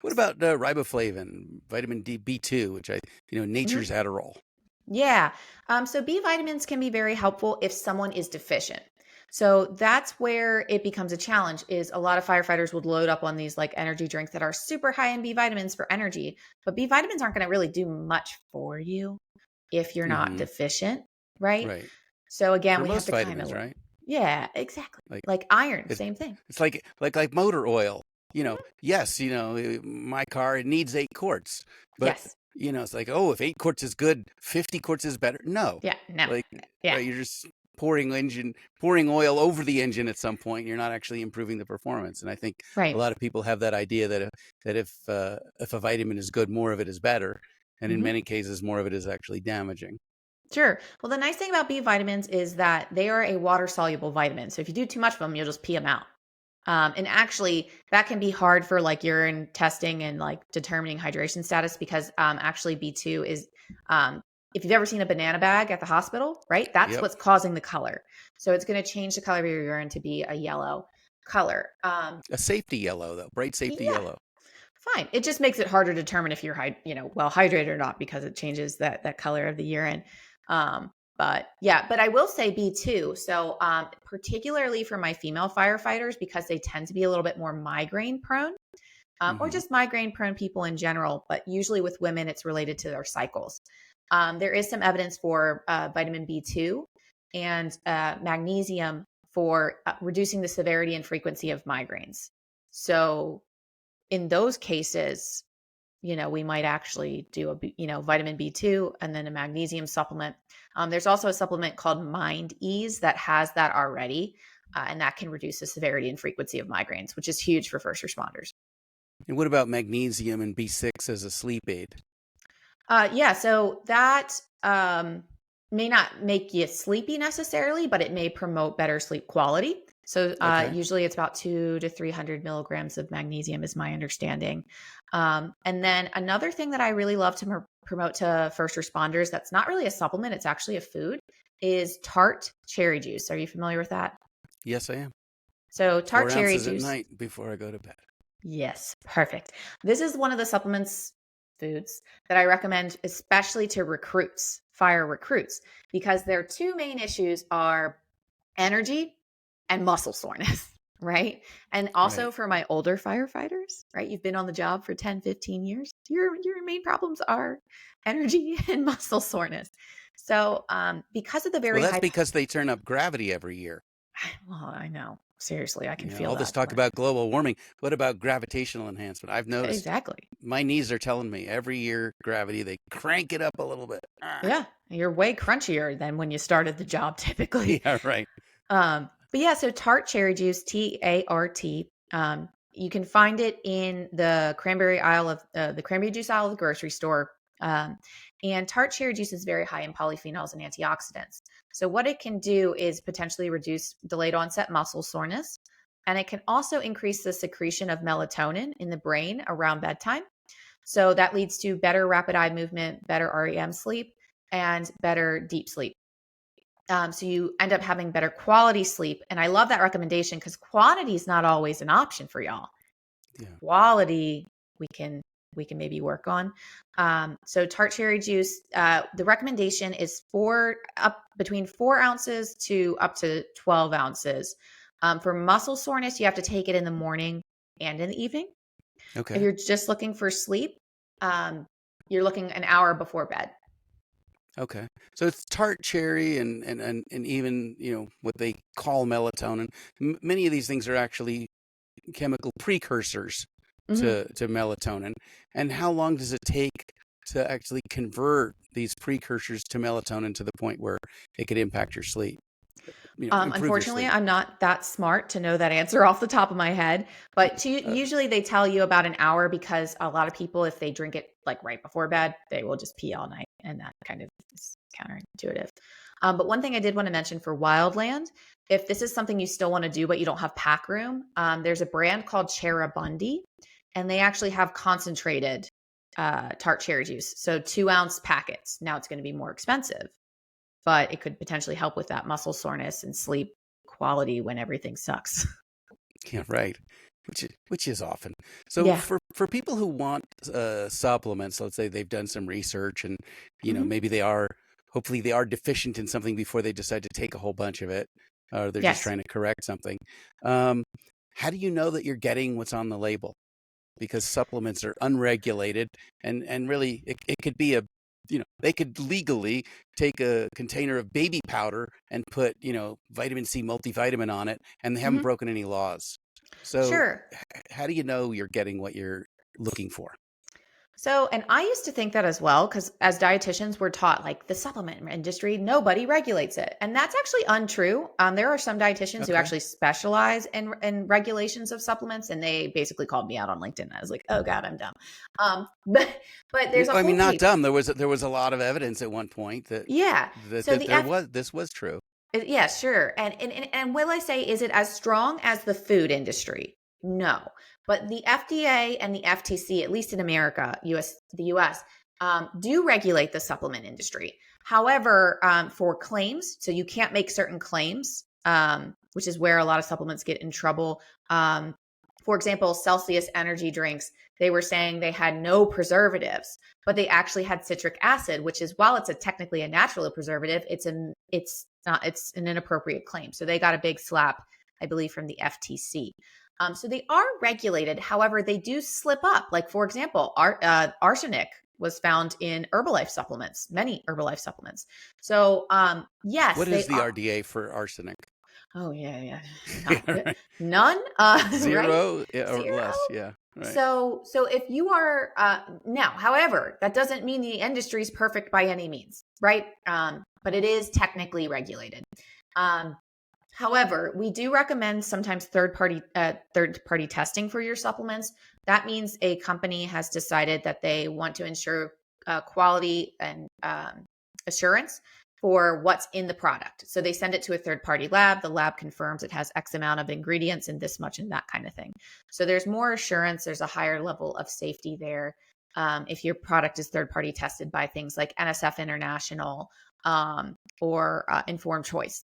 [SPEAKER 1] What about riboflavin, vitamin B2, which nature's Adderall?
[SPEAKER 2] Yeah. So B vitamins can be very helpful if someone is deficient. So that's where it becomes a challenge is a lot of firefighters would load up on these like energy drinks that are super high in B vitamins for energy, but B vitamins aren't going to really do much for you if you're not deficient, right?
[SPEAKER 1] Right.
[SPEAKER 2] So again,
[SPEAKER 1] For
[SPEAKER 2] we
[SPEAKER 1] most
[SPEAKER 2] have to
[SPEAKER 1] vitamins,
[SPEAKER 2] kind of
[SPEAKER 1] right?
[SPEAKER 2] Yeah, exactly. Like iron, same thing.
[SPEAKER 1] It's like motor oil. Yes, my car, it needs 8 quarts, but
[SPEAKER 2] Yes.
[SPEAKER 1] It's like, oh, if 8 quarts is good, 50 quarts is better. No,
[SPEAKER 2] Yeah. No.
[SPEAKER 1] like,
[SPEAKER 2] Yeah.
[SPEAKER 1] right, you're just pouring oil over the engine at some point. You're not actually improving the performance. And I think
[SPEAKER 2] Right.
[SPEAKER 1] a lot of people have that idea that if a vitamin is good, more of it is better. And in many cases, more of it is actually damaging.
[SPEAKER 2] Sure. Well, the nice thing about B vitamins is that they are a water soluble vitamin. So if you do too much of them, you'll just pee them out. And actually, that can be hard for like urine testing and like determining hydration status because actually B2 is, if you've ever seen a banana bag at the hospital, right? That's
[SPEAKER 1] Yep.
[SPEAKER 2] what's causing the color. So it's going to change the color of your urine to be a yellow color.
[SPEAKER 1] A safety yellow, though, bright safety
[SPEAKER 2] Yeah,
[SPEAKER 1] yellow.
[SPEAKER 2] fine. It just makes it harder to determine if you're well hydrated or not because it changes that color of the urine. But yeah, but I will say B2. So particularly for my female firefighters, because they tend to be a little bit more migraine prone, or just migraine prone people in general. But usually with women, it's related to their cycles. There is some evidence for vitamin B2 and magnesium for reducing the severity and frequency of migraines. So in those cases, we might actually do vitamin B2 and then a magnesium supplement. There's also a supplement called Mind Ease that has that already, and that can reduce the severity and frequency of migraines, which is huge for first responders.
[SPEAKER 1] And what about magnesium and B6 as a sleep aid?
[SPEAKER 2] Yeah, so that may not make you sleepy necessarily, but it may promote better sleep quality. So
[SPEAKER 1] Okay.
[SPEAKER 2] usually it's about 200 to 300 milligrams of magnesium is my understanding. And then another thing that I really love to promote to first responders that's not really a supplement, it's actually a food, is tart cherry juice. Are you familiar with that?
[SPEAKER 1] Yes, I am.
[SPEAKER 2] So tart
[SPEAKER 1] 4
[SPEAKER 2] cherry
[SPEAKER 1] ounces at
[SPEAKER 2] juice.
[SPEAKER 1] night before I go to bed.
[SPEAKER 2] Yes, perfect. This is one of the supplements foods that I recommend, especially to recruits, fire recruits, because their two main issues are energy and muscle soreness, right? And also
[SPEAKER 1] Right.
[SPEAKER 2] for my older firefighters, right? You've been on the job for 10, 15 years. Your main problems are energy and muscle soreness. So because of the
[SPEAKER 1] Well,
[SPEAKER 2] very
[SPEAKER 1] that's
[SPEAKER 2] high,
[SPEAKER 1] because they turn up gravity every year.
[SPEAKER 2] well, I know. Seriously, I can
[SPEAKER 1] You know,
[SPEAKER 2] feel
[SPEAKER 1] all this
[SPEAKER 2] that.
[SPEAKER 1] talk about global warming. What about gravitational enhancement? I've noticed
[SPEAKER 2] Exactly.
[SPEAKER 1] my knees are telling me every year gravity, they crank it up a little bit. Ah.
[SPEAKER 2] Yeah, you're way crunchier than when you started the job typically.
[SPEAKER 1] Yeah, right.
[SPEAKER 2] But yeah, so tart cherry juice, Tart. You can find it in the cranberry aisle of the cranberry juice aisle of the grocery store. Um, and tart cherry juice is very high in polyphenols and antioxidants. So what it can do is potentially reduce delayed onset muscle soreness, and it can also increase the secretion of melatonin in the brain around bedtime. So that leads to better rapid eye movement, better REM sleep, and better deep sleep. So you end up having better quality sleep. And I love that recommendation because quantity is not always an option for y'all.
[SPEAKER 1] Yeah.
[SPEAKER 2] Quality we can maybe work on. So tart cherry juice, the recommendation is up between 4 ounces to up to 12 ounces. For muscle soreness, you have to take it in the morning and in the evening. If
[SPEAKER 1] Okay.
[SPEAKER 2] you're just looking for sleep, um, you're looking an hour before bed.
[SPEAKER 1] Okay. So it's tart cherry and even, what they call melatonin. Many of these things are actually chemical precursors
[SPEAKER 2] Mhm.
[SPEAKER 1] to melatonin. And how long does it take to actually convert these precursors to melatonin to the point where it could impact your sleep, improve your
[SPEAKER 2] Unfortunately,
[SPEAKER 1] sleep?
[SPEAKER 2] I'm not that smart to know that answer off the top of my head, but
[SPEAKER 1] Uh,
[SPEAKER 2] usually they tell you about an hour because a lot of people, if they drink it like right before bed, they will just pee all night, and that kind of is counterintuitive. But one thing I did want to mention for wildland, if this is something you still want to do but you don't have pack room, there's a brand called Cheribundi, and they actually have concentrated tart cherry juice, so 2 ounce packets. Now it's going to be more expensive, but it could potentially help with that muscle soreness and sleep quality when everything sucks.
[SPEAKER 1] yeah, right. Which is often. So
[SPEAKER 2] Yeah.
[SPEAKER 1] for people who want supplements, let's say they've done some research and
[SPEAKER 2] Hmm.
[SPEAKER 1] maybe hopefully they are deficient in something before they decide to take a whole bunch of it, or they're just
[SPEAKER 2] Yes.
[SPEAKER 1] trying to correct something. Um, how do you know that you're getting what's on the label? Because supplements are unregulated and really it could be they could legally take a container of baby powder and put vitamin C multivitamin on it, and they haven't
[SPEAKER 2] Hmm.
[SPEAKER 1] broken any laws. So
[SPEAKER 2] Sure.
[SPEAKER 1] how do you know you're getting what you're looking for?
[SPEAKER 2] So, and I used to think that as well, because as dietitians, we're taught like the supplement industry, nobody regulates it. And that's actually untrue. There are some dietitians who
[SPEAKER 1] Okay.
[SPEAKER 2] actually specialize in regulations of supplements, and they basically called me out on LinkedIn. I was like, oh God, I'm dumb. But there's a
[SPEAKER 1] I mean,
[SPEAKER 2] whole
[SPEAKER 1] not
[SPEAKER 2] paper.
[SPEAKER 1] dumb. There was a lot of evidence at one point that
[SPEAKER 2] Yeah.
[SPEAKER 1] that,
[SPEAKER 2] So
[SPEAKER 1] that
[SPEAKER 2] the
[SPEAKER 1] there was this was true.
[SPEAKER 2] Yeah, sure. And will I say, is it as strong as the food industry? No. But the FDA and the FTC, at least in America, the US, do regulate the supplement industry. However, for claims, so you can't make certain claims, which is where a lot of supplements get in trouble. For example, Celsius energy drinks, they were saying they had no preservatives, but they actually had citric acid, which is, while it's technically a natural preservative, it's an inappropriate claim. So they got a big slap, I believe, from the FTC. So they are regulated. However, they do slip up. Like, for example, arsenic was found in Herbalife supplements, many Herbalife supplements. So yes,
[SPEAKER 1] What is
[SPEAKER 2] they
[SPEAKER 1] the
[SPEAKER 2] are.
[SPEAKER 1] RDA for arsenic?
[SPEAKER 2] Oh yeah.
[SPEAKER 1] Yeah,
[SPEAKER 2] Not good.
[SPEAKER 1] right.
[SPEAKER 2] None. Right?
[SPEAKER 1] 0, yeah, or
[SPEAKER 2] Zero.
[SPEAKER 1] less. Yeah, right.
[SPEAKER 2] So if you are now, however, that doesn't mean the industry is perfect by any means, right? But it is technically regulated. Um, However, we do recommend sometimes third party testing for your supplements. That means a company has decided that they want to ensure quality and assurance for what's in the product. So they send it to a third party lab. The lab confirms it has X amount of ingredients and this much and that kind of thing. So there's more assurance. There's a higher level of safety there. If your product is third party tested by things like NSF International or Informed Choice.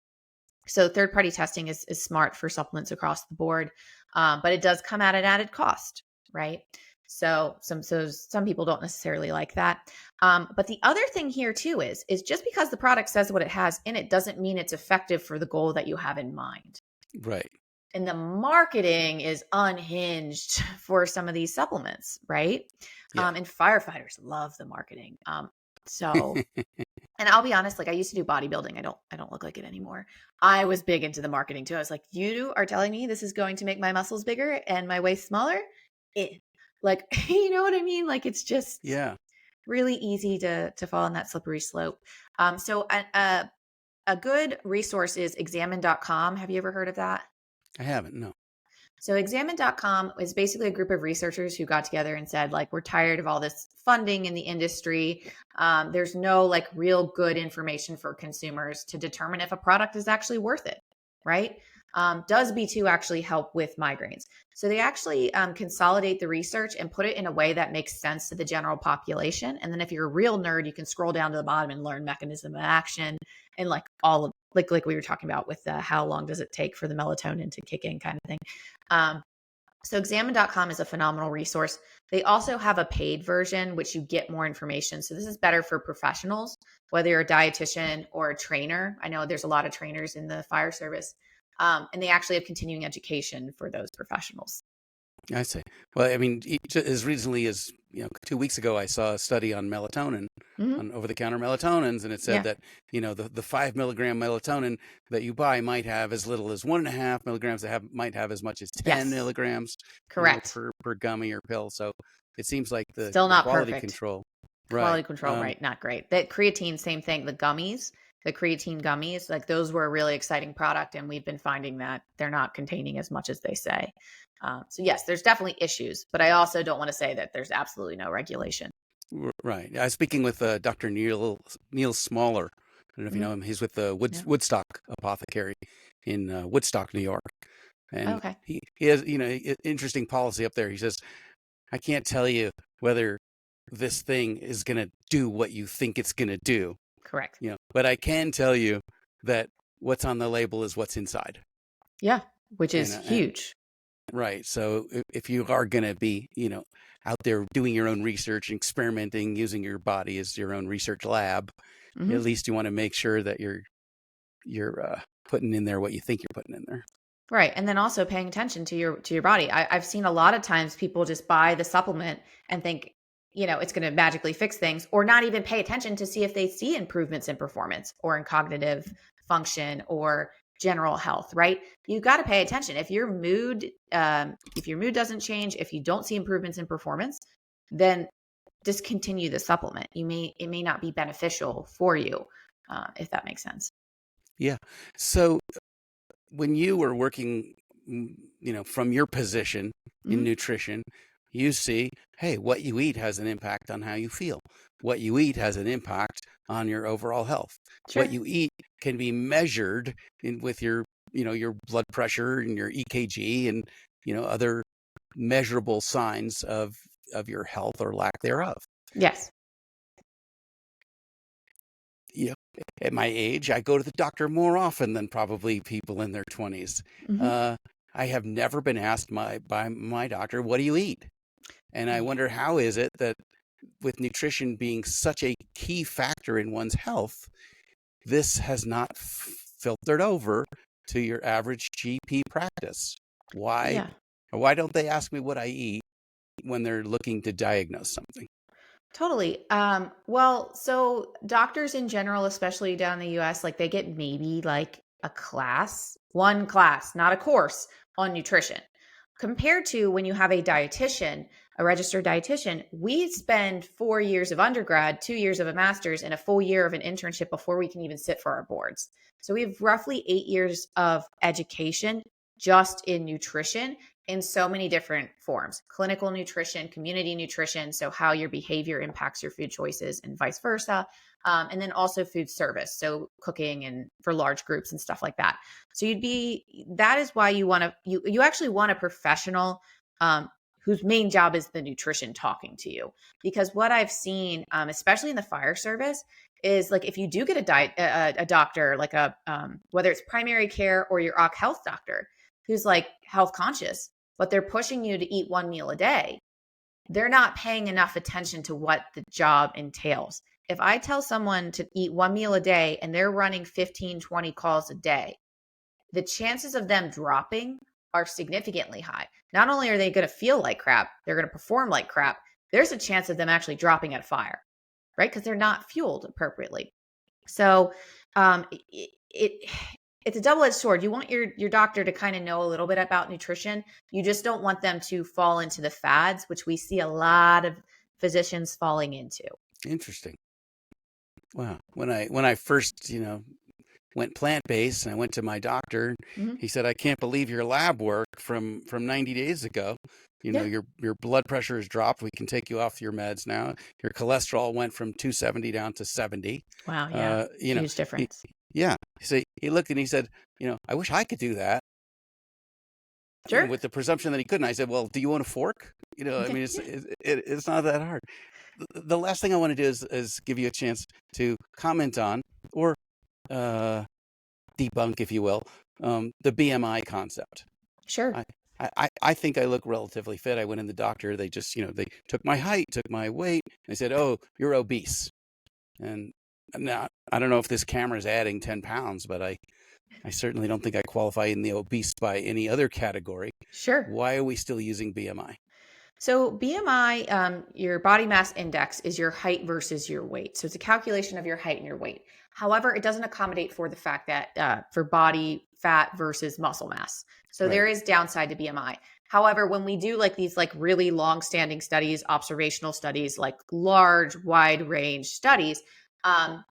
[SPEAKER 2] So third party testing is smart for supplements across the board, but it does come at an added cost, right? So some people don't necessarily like that. But the other thing here too is just because the product says what it has in it doesn't mean it's effective for the goal that you have in mind.
[SPEAKER 1] Right.
[SPEAKER 2] And the marketing is unhinged for some of these supplements, right?
[SPEAKER 1] Yeah.
[SPEAKER 2] And firefighters love the marketing. So and I'll be honest, like I used to do bodybuilding. I don't look like it anymore. I was big into the marketing too. I was like, you are telling me this is going to make my muscles bigger and my waist smaller? Like, you know what I mean? Like it's just
[SPEAKER 1] Yeah.
[SPEAKER 2] really easy to fall on that slippery slope. So a good resource is examine.com. Have you ever heard of that?
[SPEAKER 1] I haven't. No.
[SPEAKER 2] So examine.com is basically a group of researchers who got together and said, like, we're tired of all this funding in the industry. There's no like real good information for consumers to determine if a product is actually worth it, right? Does B2 actually help with migraines? So they actually consolidate the research and put it in a way that makes sense to the general population. And then if you're a real nerd, you can scroll down to the bottom and learn mechanism of action and like all of like we were talking about with the how long does it take for the melatonin to kick in kind of thing. So examine.com is a phenomenal resource. They also have a paid version, which you get more information. So this is better for professionals, whether you're a dietitian or a trainer. I know there's a lot of trainers in the fire service, and they actually have continuing education for those professionals.
[SPEAKER 1] I see. Well, I mean, as recently as 2 weeks ago, I saw a study on melatonin,
[SPEAKER 2] Mm-hmm.
[SPEAKER 1] on over-the-counter melatonins, and it said
[SPEAKER 2] Yeah,
[SPEAKER 1] that the 5 milligram melatonin that you buy might have as little as 1.5 milligrams. That might have as much as 10
[SPEAKER 2] yes,
[SPEAKER 1] milligrams,
[SPEAKER 2] correct.
[SPEAKER 1] per gummy or pill. So it seems like the
[SPEAKER 2] Still
[SPEAKER 1] the
[SPEAKER 2] not
[SPEAKER 1] quality
[SPEAKER 2] perfect.
[SPEAKER 1] control, right?
[SPEAKER 2] Quality control, right? Not great. That creatine, same thing. The creatine gummies, like those were a really exciting product, and we've been finding that they're not containing as much as they say. So yes, there's definitely issues, but I also don't want to say that there's absolutely no regulation.
[SPEAKER 1] Right. I was speaking with Dr. Neil Smaller. I don't know if you
[SPEAKER 2] Hmm.
[SPEAKER 1] know him. He's with the
[SPEAKER 2] Yeah.
[SPEAKER 1] Woodstock Apothecary in Woodstock, New York, and
[SPEAKER 2] Okay.
[SPEAKER 1] he has interesting policy up there. He says, I can't tell you whether this thing is going to do what you think it's going to do,
[SPEAKER 2] Correct.
[SPEAKER 1] but I can tell you that what's on the label is what's inside.
[SPEAKER 2] Yeah. Which is
[SPEAKER 1] And
[SPEAKER 2] huge.
[SPEAKER 1] right. So if you are going to be, out there doing your own research, experimenting, using your body as your own research lab,
[SPEAKER 2] Hmm.
[SPEAKER 1] at least you want to make sure that you're putting in there what you think you're putting in there.
[SPEAKER 2] Right. And then also paying attention to your body. I've seen a lot of times people just buy the supplement and think, it's going to magically fix things, or not even pay attention to see if they see improvements in performance or in cognitive function or general health, right? You got to pay attention. If your mood doesn't change, if you don't see improvements in performance, then discontinue the supplement. It may not be beneficial for you, if that makes sense.
[SPEAKER 1] Yeah. So when you were working, from your position in
[SPEAKER 2] Hmm.
[SPEAKER 1] nutrition, you see, hey, what you eat has an impact on how you feel. What you eat has an impact on your overall health. What
[SPEAKER 2] Sure.
[SPEAKER 1] you eat can be measured with your blood pressure and your EKG and, other measurable signs of your health or lack thereof.
[SPEAKER 2] Yes.
[SPEAKER 1] You know, at my age, I go to the doctor more often than probably people in their 20s.
[SPEAKER 2] Hmm.
[SPEAKER 1] Uh, I have never been asked by my doctor, what do you eat? And I
[SPEAKER 2] Yeah.
[SPEAKER 1] wonder, how is it that with nutrition being such a key factor in one's health, this has not filtered over to your average GP practice? Why?
[SPEAKER 2] Yeah.
[SPEAKER 1] Why don't they ask me what I eat when they're looking to diagnose something?
[SPEAKER 2] Totally. Well, so doctors in general, especially down in the US, like they get maybe like one class, not a course on nutrition. Compared to when you have a dietitian, a registered dietitian, we spend 4 years of undergrad, 2 years of a master's, and a full year of an internship before we can even sit for our boards. So we have roughly 8 years of education just in nutrition in so many different forms: clinical nutrition, community nutrition, so how your behavior impacts your food choices and vice versa. And then also food service, so cooking and for large groups and stuff like that. So that is why you actually want a professional whose main job is the nutrition talking to you. Because what I've seen, especially in the fire service, is like if you do get a doctor, like whether it's primary care or your OC health doctor, who's like health conscious, but they're pushing you to eat one meal a day, they're not paying enough attention to what the job entails. If I tell someone to eat one meal a day and they're running 15, 20 calls a day, the chances of them dropping are significantly high. Not only are they going to feel like crap, they're going to perform like crap. There's a chance of them actually dropping at a fire, right? Because they're not fueled appropriately. So it it's a double-edged sword. You want your doctor to kind of know a little bit about nutrition. You just don't want them to fall into the fads, which we see a lot of physicians falling into.
[SPEAKER 1] Interesting. Wow. When I first, went plant-based and I went to my doctor,
[SPEAKER 2] Hmm.
[SPEAKER 1] he said, I can't believe your lab work from 90 days ago.
[SPEAKER 2] Yeah.
[SPEAKER 1] Your blood pressure has dropped. We can take you off your meds now. Your cholesterol went from 270 down to 70.
[SPEAKER 2] Wow. Yeah.
[SPEAKER 1] Uh, you know,
[SPEAKER 2] Huge
[SPEAKER 1] he,
[SPEAKER 2] difference.
[SPEAKER 1] yeah. So he looked and he said, I wish I could do that.
[SPEAKER 2] Sure.
[SPEAKER 1] With the presumption that he couldn't. I said, well, do you want a fork? I mean,
[SPEAKER 2] Yeah.
[SPEAKER 1] it's not that hard. The last thing I want to do is give you a chance to comment on or uh, debunk, if you will, the BMI concept.
[SPEAKER 2] Sure.
[SPEAKER 1] I, I think I look relatively fit. I went in the doctor. They just, they took my height, took my weight. And they said, oh, you're obese. And now I don't know if this camera is adding 10 pounds, but I certainly don't think I qualify in the obese by any other category.
[SPEAKER 2] Sure.
[SPEAKER 1] Why are we still using BMI?
[SPEAKER 2] So BMI, your body mass index, is your height versus your weight. So it's a calculation of your height and your weight. However, it doesn't accommodate for the fact that for body fat versus muscle mass. So
[SPEAKER 1] Right.
[SPEAKER 2] there is downside to BMI. However, when we do like these like really long-standing studies, observational studies, like large, wide range studies, um,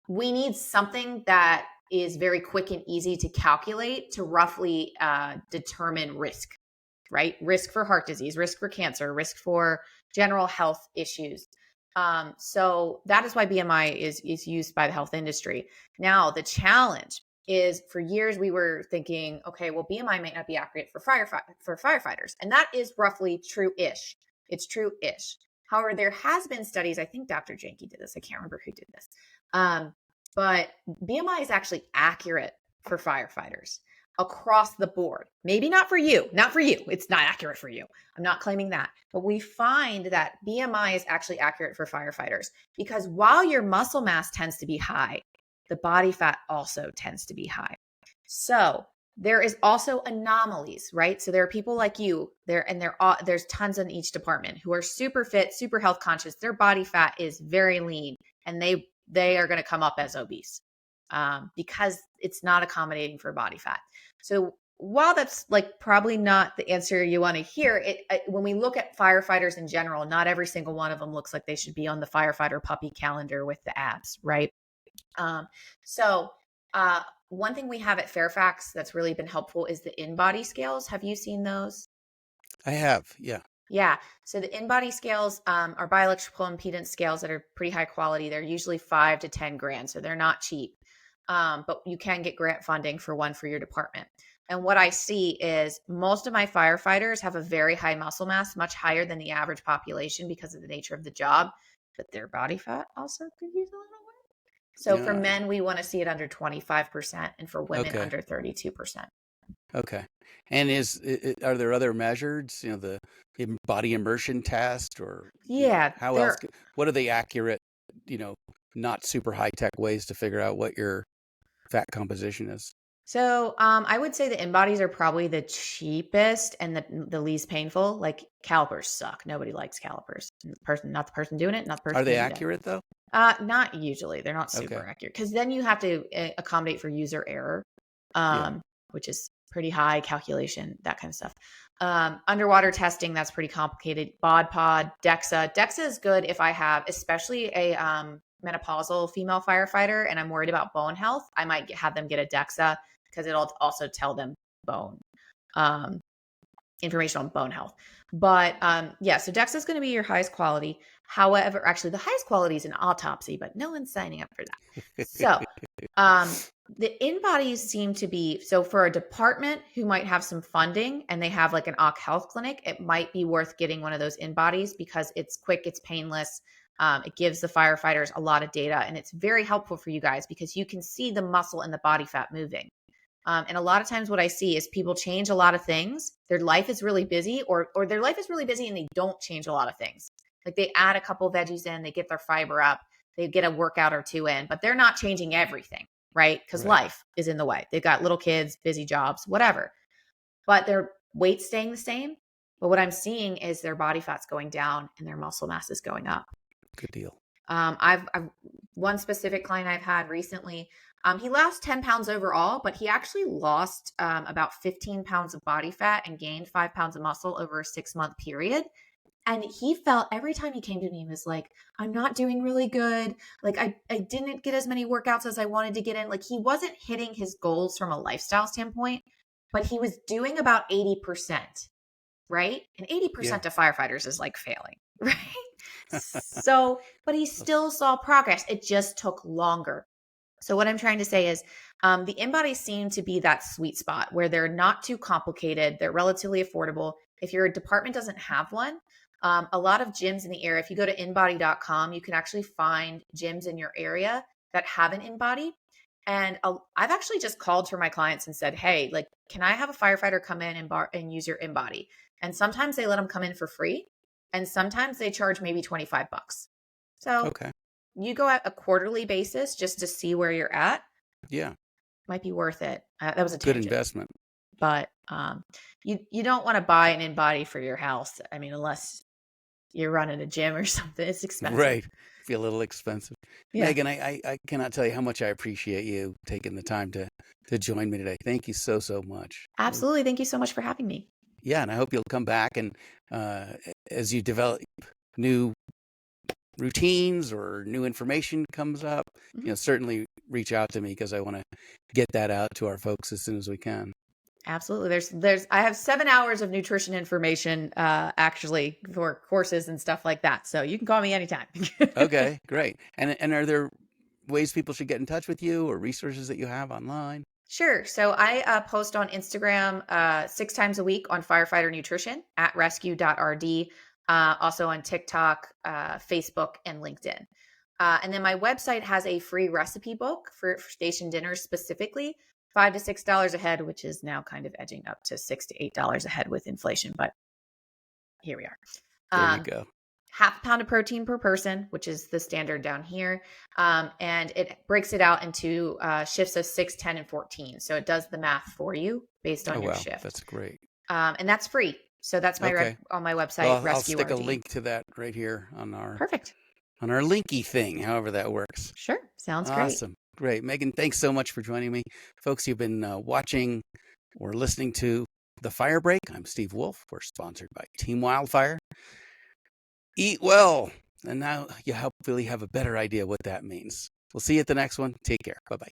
[SPEAKER 2] we need something that is very quick and easy to calculate to roughly determine risk, right? Risk for heart disease, risk for cancer, risk for general health issues. So that is why BMI is used by the health industry. Now, the challenge is for years we were thinking, okay, well, BMI might not be accurate for firefighters, and that is roughly true-ish. It's true-ish. However, there has been studies. I think Dr. Janke did this. I can't remember who did this, but BMI is actually accurate for firefighters across the board. Maybe not for you, not for you. It's not accurate for you. I'm not claiming that. But we find that BMI is actually accurate for firefighters because while your muscle mass tends to be high, the body fat also tends to be high. So there is also anomalies, right? So there are people like you there, and there's tons in each department who are super fit, super health conscious. Their body fat is very lean, and they are going to come up as obese because it's not accommodating for body fat. So while that's like probably not the answer you want to hear, when we look at firefighters in general, not every single one of them looks like they should be on the firefighter puppy calendar with the abs, right? Um, so one thing we have at Fairfax that's really been helpful is the in-body scales. Have you seen those?
[SPEAKER 1] I have, yeah.
[SPEAKER 2] Yeah. So the in-body scales are bioelectrical impedance scales that are pretty high quality. They're usually 5 to 10 grand, so they're not cheap. But you can get grant funding for one for your department. And what I see is most of my firefighters have a very high muscle mass, much higher than the average population because of the nature of the job. But their body fat also could use a little work. So for
[SPEAKER 1] Yeah.
[SPEAKER 2] men, we want to see it under 25%, and for women,
[SPEAKER 1] Okay.
[SPEAKER 2] under 32%.
[SPEAKER 1] Okay. And are there other measures, the body immersion test, or,
[SPEAKER 2] Yeah,
[SPEAKER 1] how else,
[SPEAKER 2] there.
[SPEAKER 1] what are the accurate, you know, not super high tech ways to figure out what your fat composition is?
[SPEAKER 2] So I would say the in-bodies are probably the cheapest and the least painful. Like calipers suck. Nobody likes calipers. Not the person doing it, not the
[SPEAKER 1] Are
[SPEAKER 2] person
[SPEAKER 1] they
[SPEAKER 2] being done.
[SPEAKER 1] accurate though?
[SPEAKER 2] Not usually. They're not
[SPEAKER 1] Okay.
[SPEAKER 2] super accurate because then you have to accommodate for user error,
[SPEAKER 1] Yeah.
[SPEAKER 2] which is pretty high calculation, that kind of stuff. Underwater testing, that's pretty complicated. Bod pod, DEXA. DEXA is good if I have, especially a menopausal female firefighter, and I'm worried about bone health. I might have them get a DEXA because it'll also tell them bone um, information on bone health. But yeah, so DEXA is going to be your highest quality. However, actually, the highest quality is an autopsy, but no one's signing up for that. So the in-bodies seem to be, so for a department who might have some funding and they have like an OC health clinic, it might be worth getting one of those in-bodies because it's quick, it's painless. It gives the firefighters a lot of data, and it's very helpful for you guys because you can see the muscle and the body fat moving. And a lot of times what I see is people change a lot of things. Their life is really busy, or their life is really busy and they don't change a lot of things. Like they add a couple of veggies in, they get their fiber up, they get a workout or two in, but they're not changing everything, right? Because
[SPEAKER 1] Right.
[SPEAKER 2] life is in the way. They've got little kids, busy jobs, whatever. But their weight's staying the same. But what I'm seeing is their body fat's going down and their muscle mass is going up.
[SPEAKER 1] Good deal.
[SPEAKER 2] I've one specific client I've had recently. He lost 10 pounds overall, but he actually lost about 15 pounds of body fat and gained 5 pounds of muscle over a 6-month period. And he felt every time he came to me, he was like, I'm not doing really good. Like I didn't get as many workouts as I wanted to get in. Like he wasn't hitting his goals from a lifestyle standpoint, but he was doing about 80%, right? And 80%
[SPEAKER 1] Yeah.
[SPEAKER 2] of firefighters is like failing, right? So, but he still saw progress. It just took longer. So what I'm trying to say is the in-bodies seem to be that sweet spot where they're not too complicated. They're relatively affordable. If your department doesn't have one, a lot of gyms in the area, if you go to inbody.com, you can actually find gyms in your area that have an in-body. And I've actually just called for my clients and said, hey, like, can I have a firefighter come in and use your in-body? And sometimes they let them come in for free. And sometimes they charge maybe 25 bucks. So
[SPEAKER 1] Okay.
[SPEAKER 2] you go at a quarterly basis just to see where you're at,
[SPEAKER 1] Yeah.
[SPEAKER 2] might be worth it. That was a
[SPEAKER 1] Good
[SPEAKER 2] tangent,
[SPEAKER 1] investment.
[SPEAKER 2] but you don't want to buy an in-body for your house. I mean, unless you're running a gym or something, it's expensive.
[SPEAKER 1] Right. Be a little expensive.
[SPEAKER 2] Yeah,
[SPEAKER 1] Megan, I cannot tell you how much I appreciate you taking the time to join me today. Thank you so, so much.
[SPEAKER 2] absolutely. Thank you so much for having me.
[SPEAKER 1] Yeah, and I hope you'll come back and uh, as you develop new routines or new information comes up,
[SPEAKER 2] Mhm.
[SPEAKER 1] certainly reach out to me because I want to get that out to our folks as soon as we can.
[SPEAKER 2] Absolutely. There's I have 7 hours of nutrition information actually for courses and stuff like that. So you can call me anytime.
[SPEAKER 1] Okay, great. And are there ways people should get in touch with you or resources that you have online?
[SPEAKER 2] Sure. So I post on Instagram 6 times a week on firefighter nutrition at rescue.rd, also on TikTok, Facebook, and LinkedIn. And then my website has a free recipe book for station dinners specifically, $5 to $6 a head, which is now kind of edging up to $6 to $8 a head with inflation. But here we are.
[SPEAKER 1] There you
[SPEAKER 2] Um,
[SPEAKER 1] go.
[SPEAKER 2] half a pound of protein per person, which is the standard down here. And it breaks it out into shifts of 6, 10, and 14. So it does the math for you based
[SPEAKER 1] Oh,
[SPEAKER 2] on your
[SPEAKER 1] wow.
[SPEAKER 2] shift.
[SPEAKER 1] That's great.
[SPEAKER 2] And that's free. So that's
[SPEAKER 1] Okay.
[SPEAKER 2] on my website,
[SPEAKER 1] Well, I'll
[SPEAKER 2] Rescue
[SPEAKER 1] stick a
[SPEAKER 2] RD.
[SPEAKER 1] link to that right here on our
[SPEAKER 2] Perfect.
[SPEAKER 1] linky thing, however that works.
[SPEAKER 2] Sure. Sounds great.
[SPEAKER 1] Awesome. Great. Megan, thanks so much for joining me. Folks, you've been watching We're listening to The Fire Break. I'm Steve Wolf. We're sponsored by Team Wildfire. Eat well. And now you hopefully have a better idea what that means. We'll see you at the next one. Take care. Bye-bye.